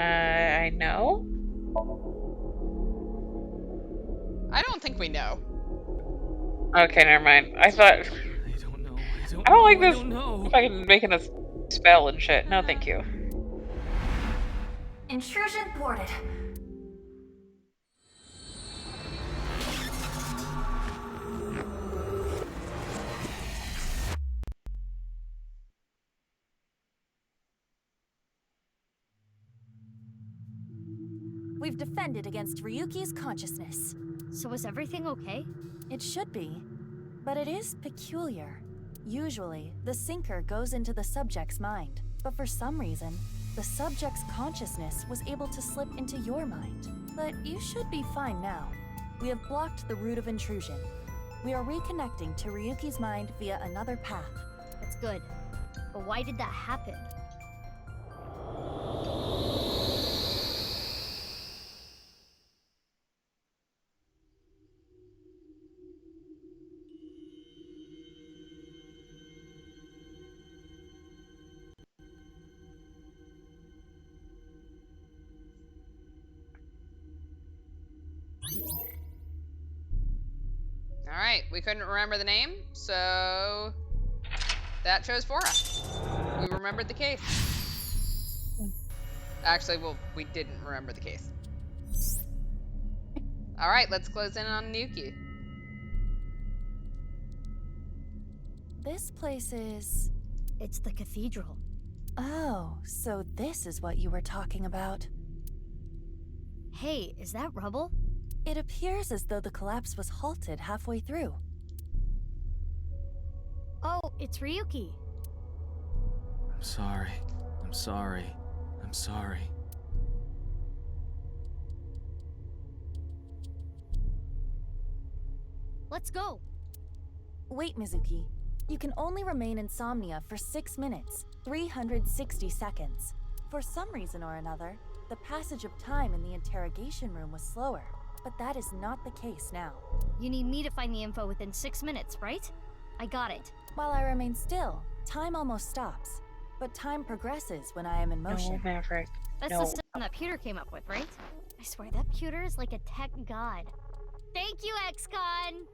I know. I don't think we know. Okay, never mind. I thought. I don't know. I don't like this fucking making us spell and shit. No, thank you. Intrusion thwarted. We've defended against Ryuki's consciousness. So is everything okay? It should be, but it is peculiar. Usually, the sinker goes into the subject's mind, but for some reason, the subject's consciousness was able to slip into your mind. But you should be fine now. We have blocked the route of intrusion. We are reconnecting to Ryuki's mind via another path. That's good. But why did that happen? Alright, we couldn't remember the name, so that chose for us. We remembered the case. Actually, well, we didn't remember the case. Alright, let's close in on Nuki. This place is... It's the cathedral. Oh, so this is what you were talking about. Hey, is that rubble? It appears as though the collapse was halted halfway through. Oh, it's Ryuki. I'm sorry. I'm sorry. I'm sorry. Let's go. Wait, Mizuki. You can only remain in Somnia for 6 minutes, 360 seconds. For some reason or another, the passage of time in the interrogation room was slower. But that is not the case now. You need me to find the info within 6 minutes, right? I got it. While I remain still, time almost stops. But time progresses when I am in motion. No, Maverick. That's No. the system that Pewter came up with, right? I swear, that Pewter is like a tech god. Thank you, XCon!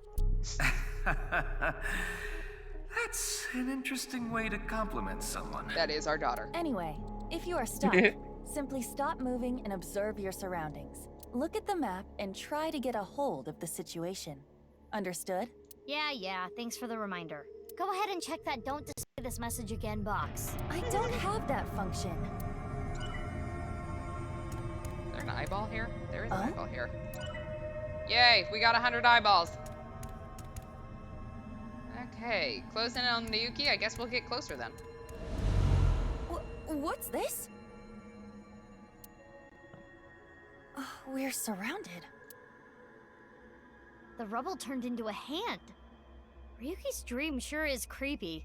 That's an interesting way to compliment someone. That is our daughter. Anyway, if you are stuck, simply stop moving and observe your surroundings. Look at the map and try to get a hold of the situation. Understood? Yeah, thanks for the reminder. Go ahead and check that "Don't display this message again" box. I don't have that function. Is there an eyeball here? There is an eyeball here. Yay, we got 100 eyeballs. Okay, closing in on Ryuki. I guess we'll get closer then. What's this? We're surrounded. The rubble turned into a hand. Ryuki's dream sure is creepy.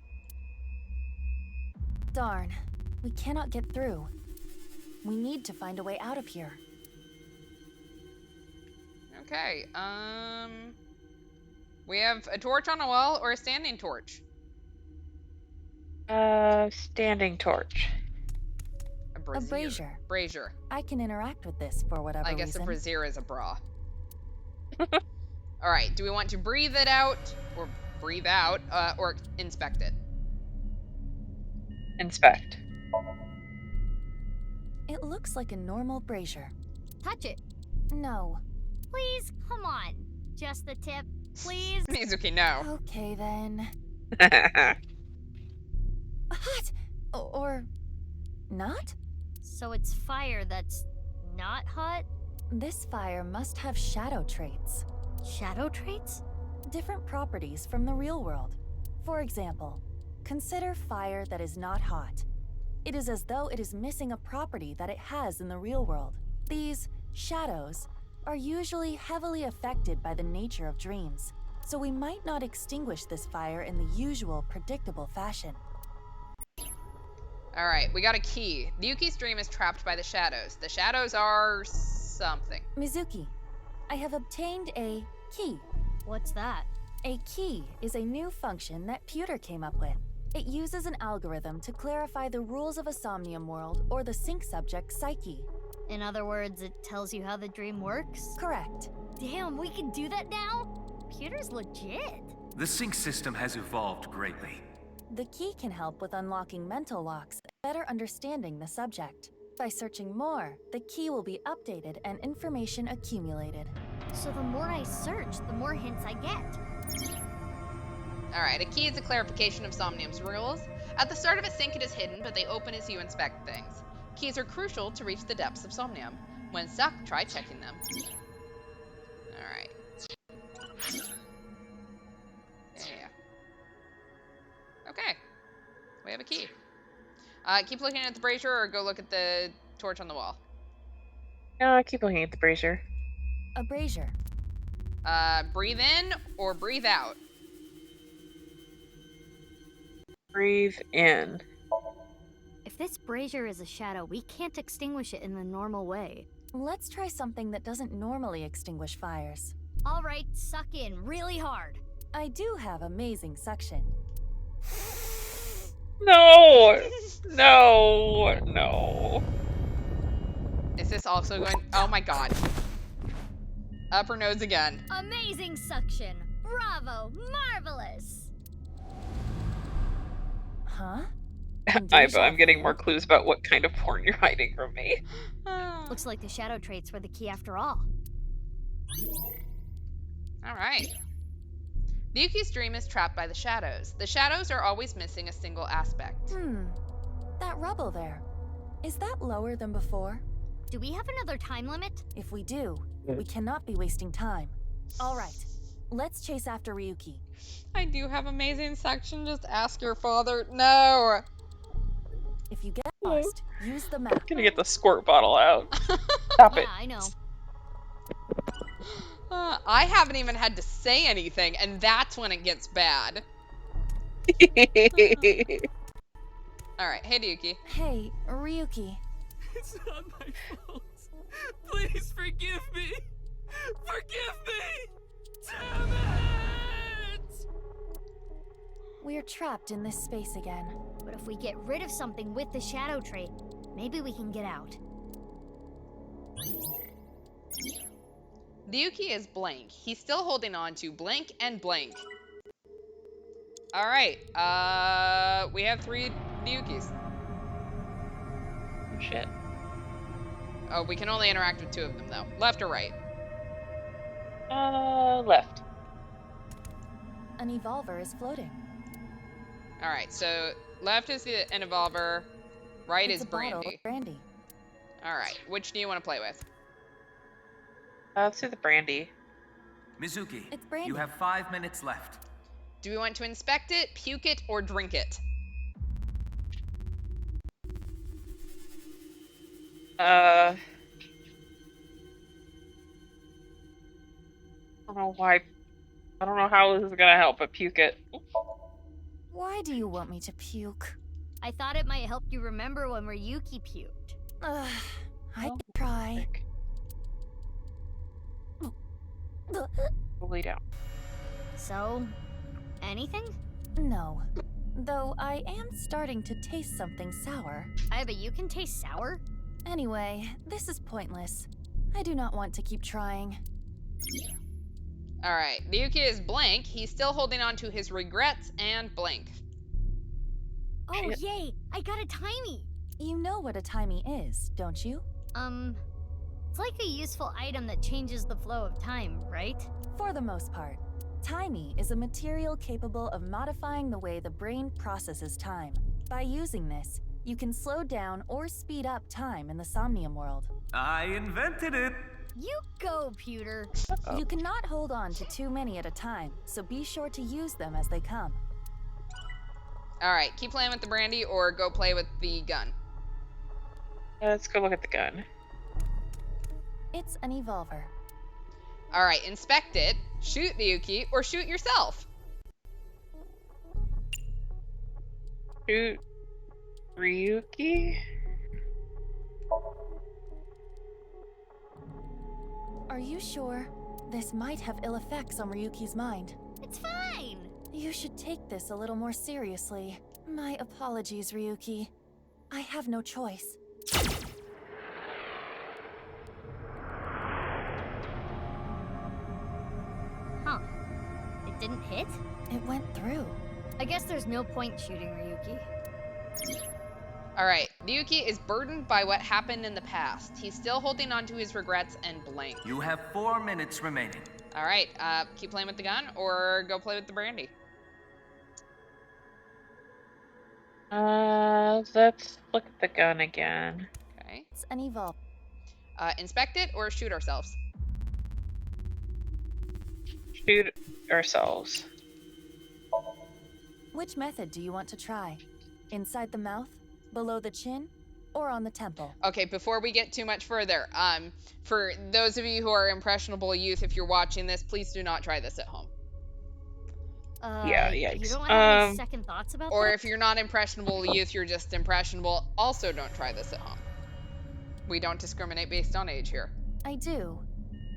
Darn. We cannot get through. We need to find a way out of here. Okay, we have a torch on a wall or a standing torch? Standing torch. A brazier. Brazier. I can interact with this for whatever I guess reason. a brazier is a bra. Alright, do we want to breathe it out, or breathe out, or inspect it? Inspect. It looks like a normal brazier. Touch it. No. Please, come on. Just the tip, please. Mizuki, no. Okay, then. Hot! Or not? So it's fire that's not hot? This fire must have shadow traits. Shadow traits? Different properties from the real world. For example, consider fire that is not hot. It is as though it is missing a property that it has in the real world. These shadows are usually heavily affected by the nature of dreams, so we might not extinguish this fire in the usual predictable fashion. Alright, we got a key. Ryuki's dream is trapped by the shadows. The shadows are something. Mizuki, I have obtained a key. What's that? A key is a new function that Pewter came up with. It uses an algorithm to clarify the rules of a Somnium world or the sync subject's psyche. In other words, it tells you how the dream works? Correct. Damn, we can do that now? Pewter's legit. The sync system has evolved greatly. The key can help with unlocking mental locks and better understanding the subject. By searching more, the key will be updated and information accumulated. So the more I search, the more hints I get. Alright, a key is a clarification of Somnium's rules. At the start of a sync, it is hidden, but they open as you inspect things. Keys are crucial to reach the depths of Somnium. When stuck, try checking them. Alright. Yeah. Okay. We have a key. Keep looking at the brazier or go look at the torch on the wall. No, I keep looking at the brazier. A brazier. Breathe in or breathe out? Breathe in. If this brazier is a shadow, we can't extinguish it in the normal way. Let's try something that doesn't normally extinguish fires. All right, suck in really hard. I do have amazing suction. No! No! No. Is this also going... Oh my god. Up her nose again. Amazing suction. Bravo. Marvelous. Huh? I'm getting more clues about what kind of porn you're hiding from me. Looks like the shadow traits were the key after all. Alright. Ryuki's dream is trapped by the shadows. The shadows are always missing a single aspect. That rubble there. Is that lower than before? Do we have another time limit? If we do, we cannot be wasting time. All right, let's chase after Ryuki. I do have amazing suction. Just ask your father. No! If you get lost, use the map. I'm gonna get the squirt bottle out. Stop it. Yeah, I know. I haven't even had to say anything, and that's when it gets bad. Alright, hey Ryuki. Hey, Ryuki. It's not my fault. Please forgive me. Forgive me! Damn it! We're trapped in this space again. But if we get rid of something with the shadow trait, maybe we can get out. Ryuki is blank. He's still holding on to blank and blank. Alright, we have 3 Ryukis. Shit. Oh, we can only interact with 2 of them, though. Left or right? Left. An evolver is floating. Alright, so left is an evolver, right It's is a bottle brandy. of brandy. Alright, which do you want to play with? Let's do the brandy. Mizuki, It's brandy. you have 5 minutes left. Do we want to inspect it, puke it, or drink it? I don't know why. I don't know how this is gonna help, but puke it. Why do you want me to puke? I thought it might help you remember when Ryuki puked. I can try. Lay down. So, anything? No. Though I am starting to taste something sour. But you can taste sour? Anyway, this is pointless. I do not want to keep trying. Alright, Ryuki is blank. He's still holding on to his regrets and blank. Oh, yay! I got a timey! You know what a timey is, don't you? It's like a useful item that changes the flow of time, right? For the most part. Timey is a material capable of modifying the way the brain processes time. By using this, you can slow down or speed up time in the Somnium world. I invented it! You go, Pewter! You cannot hold on to too many at a time, so be sure to use them as they come. Alright, keep playing with the brandy or go play with the gun. Let's go look at the gun. It's an evolver. Alright, inspect it, shoot Ryuki, or shoot yourself. Shoot Ryuki? Are you sure? This might have ill effects on Ryuki's mind. It's fine! You should take this a little more seriously. My apologies, Ryuki. I have no choice. Huh. It didn't hit? It went through. I guess there's no point shooting Ryuki. Alright, Ryuki is burdened by what happened in the past. He's still holding on to his regrets and blank. You have 4 minutes remaining. Alright, keep playing with the gun or go play with the brandy. Let's look at the gun again. Okay. It's an evolve. Inspect it or shoot ourselves. Shoot ourselves. Which method do you want to try? Inside the mouth, below the chin, or on the temple? Okay, before we get too much further, for those of you who are impressionable youth, if you're watching this, please do not try this at home. Yeah, yikes. You don't have any second thoughts about Or that? if you're not impressionable youth, you're just impressionable, also don't try this at home. We don't discriminate based on age here. I do.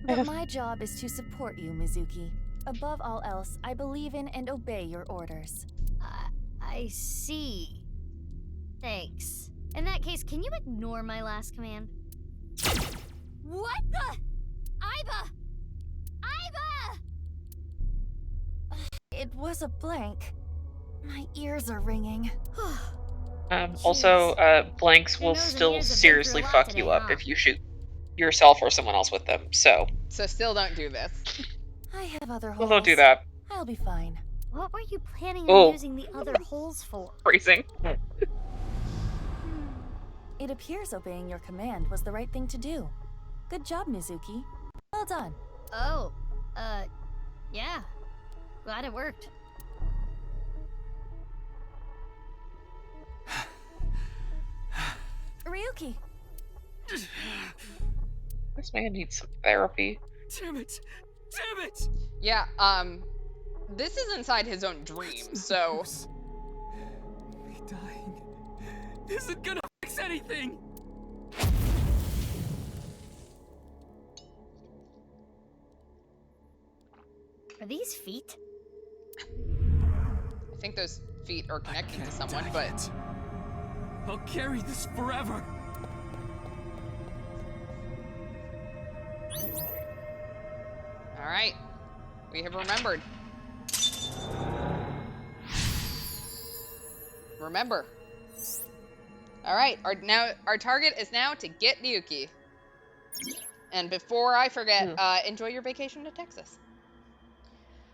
But my job is to support you, Mizuki. Above all else, I believe in and obey your orders. I see. Thanks. In that case, can you ignore my last command? What the? Aiba! Aiba! It was a blank. My ears are ringing. Also, blanks will still seriously fuck you up if you shoot yourself or someone else with them, so. So still don't do this. I have other holes. Well, don't do that. I'll be fine. What were you planning on using the other holes for? Phrasing. It appears obeying your command was the right thing to do. Good job, Mizuki. Well done. Oh, yeah. Glad it worked. Ryuki! This man needs some therapy. Damn it! Damn it! Yeah, this is inside his own dream, so... Me dying isn't gonna fix anything! Are these feet? I think those feet are connecting to someone, but... I'll carry this forever! Alright. We have remembered. Remember. Alright, our target is now to get Ryuki. And before I forget, enjoy your vacation to Texas.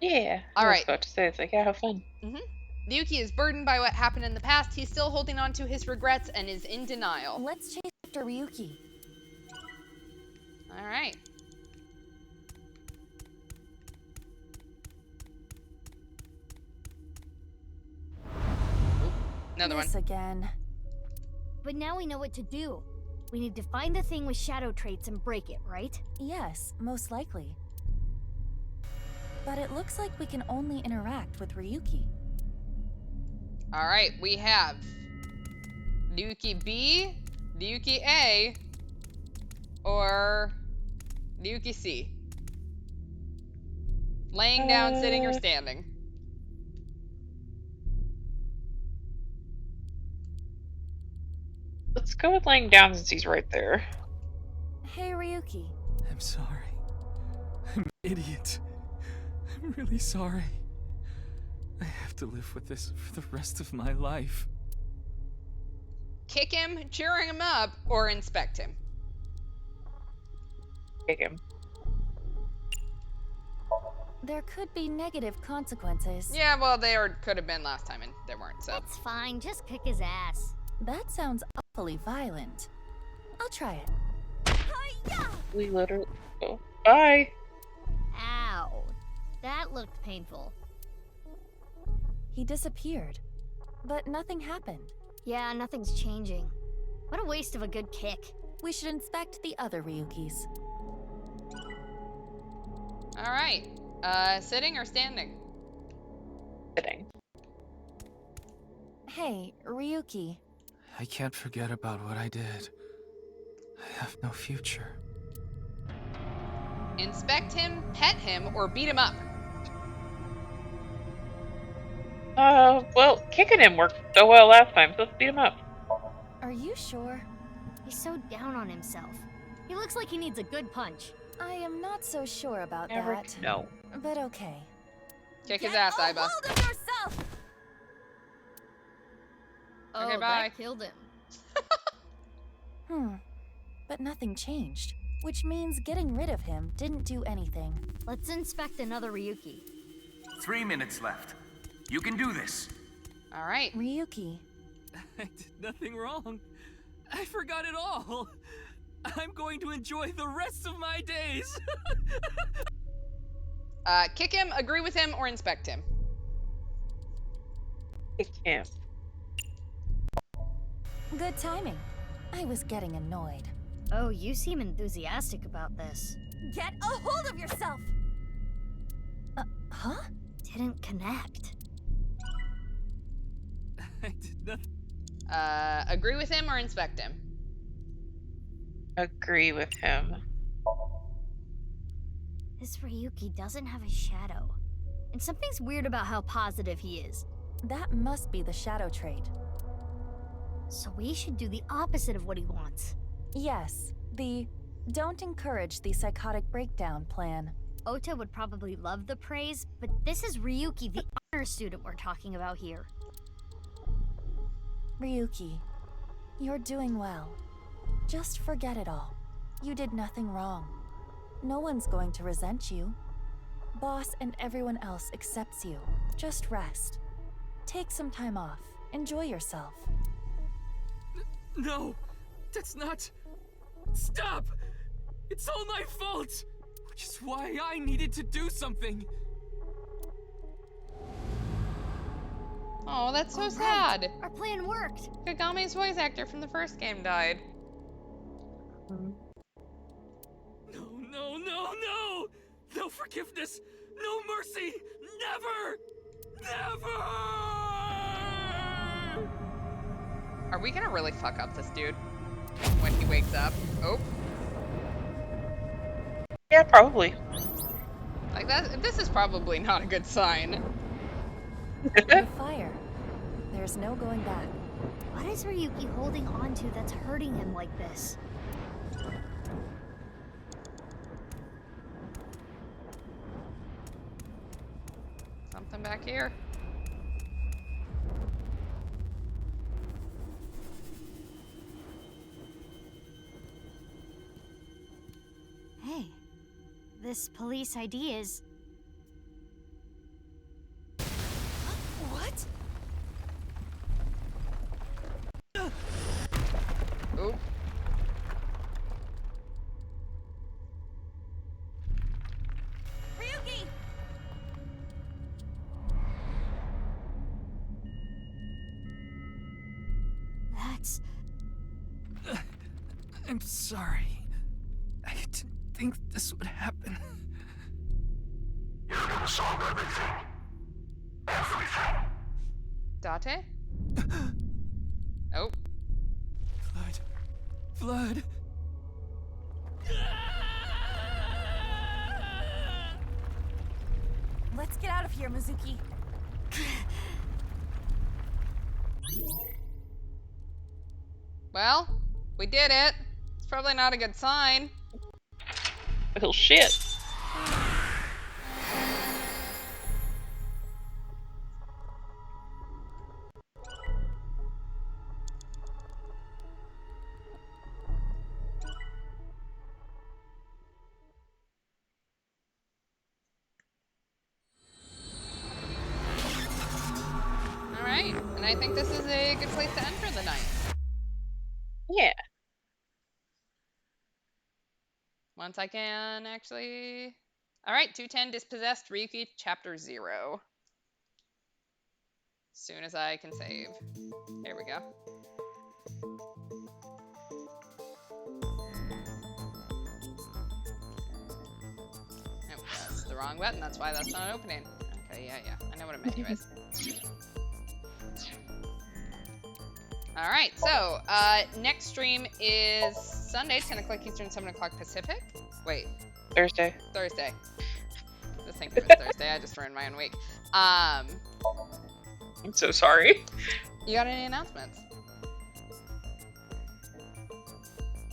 Yeah. All I was right. about to say, it's like, yeah, have fun. Ryuki is burdened by what happened in the past. He's still holding on to his regrets and is in denial. Let's chase after Ryuki. Alright. Another one. This again. But now we know what to do. We need to find the thing with shadow traits and break it, right? Yes, most likely. But it looks like we can only interact with Ryuki. Alright, we have Ryuki B, Ryuki A, or Ryuki C? Laying down, sitting, or standing? Let's go with laying down since he's right there. Hey, Ryuki. I'm sorry. I'm an idiot. I'm really sorry. I have to live with this for the rest of my life. Kick him, cheering him up, or inspect him? Kick him. There could be negative consequences. Yeah, well, could have been last time, and there weren't, so. It's fine, just kick his ass. That sounds awfully violent. I'll try it. We literally. Oh, bye. Ow. That looked painful. He disappeared, but nothing happened. Yeah, nothing's changing. What a waste of a good kick. We should inspect the other Ryukis. Alright. Sitting or standing? Sitting. Hey, Ryuki. I can't forget about what I did. I have no future. Inspect him, pet him, or beat him up? Well, kicking him worked so well last time, so let's beat him up. Are you sure? He's so down on himself. He looks like he needs a good punch. I am not so sure about Never that. know. But okay. Kick his ass, Aiba. Hold of yourself! Oh, Okay, bye. that killed him. But nothing changed, which means getting rid of him didn't do anything. Let's inspect another Ryuki. 3 minutes left. You can do this. Alright. Ryuki. I did nothing wrong. I forgot it all. I'm going to enjoy the rest of my days. Kick him, agree with him, or inspect him? Kick him. Good timing. I was getting annoyed. Oh, you seem enthusiastic about this. Get a hold of yourself! Huh? Didn't connect. I did nothing. Agree with him or inspect him? Agree with him. This Ryuki doesn't have a shadow. And something's weird about how positive he is. That must be the shadow trait. So we should do the opposite of what he wants. Yes, the don't encourage the psychotic breakdown plan. Ota would probably love the praise, but this is Ryuki, the honor student we're talking about here. Ryuki, you're doing well. Just forget it all. You did nothing wrong. No one's going to resent you. Boss and everyone else accepts you. Just rest. Take some time off. Enjoy yourself. No, that's not... Stop! It's all my fault! Which is why I needed to do something. Oh, that's so sad. Our plan worked. Kagame's voice actor from the first game died. No, no, no, no! No forgiveness! No mercy! Never! Never! Are we gonna really fuck up this dude when he wakes up? Oh. Yeah, probably. Like that. This is probably not a good sign. The fire. There's no going back. What is Ryuki holding on to that's hurting him like this? Something back here. Hey, this police ID is... What? Oop. Ryuki! That's... I'm sorry. I didn't think this would happen. You're gonna solve everything. Everything. Date? Oh. blood. Let's get out of here, Mizuki. Well, we did it. It's probably not a good sign. Well, shit. Alright, and I think this is a good place to end for the night. Yeah. Once I can actually... Alright, 210 Dispossessed Ryuki Chapter 0. As soon as I can save. There we go. Oh, that's the wrong button, that's why that's not opening. Okay, yeah. I know what a menu is. Alright, so, next stream is Sunday, 10 o'clock Eastern, 7 o'clock Pacific. Wait. Thursday. Thursday. I was thinking it was Thursday, I just ruined my own week. I'm so sorry. You got any announcements?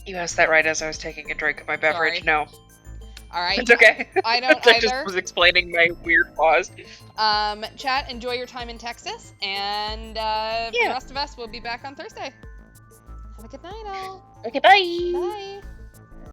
You asked that right as I was taking a drink of my beverage. Sorry. No. Alright. It's okay. I don't I either. just was explaining my weird pause. Chat, enjoy your time in Texas, and the rest of us will be back on Thursday. Have a good night, all. Okay, bye. Bye.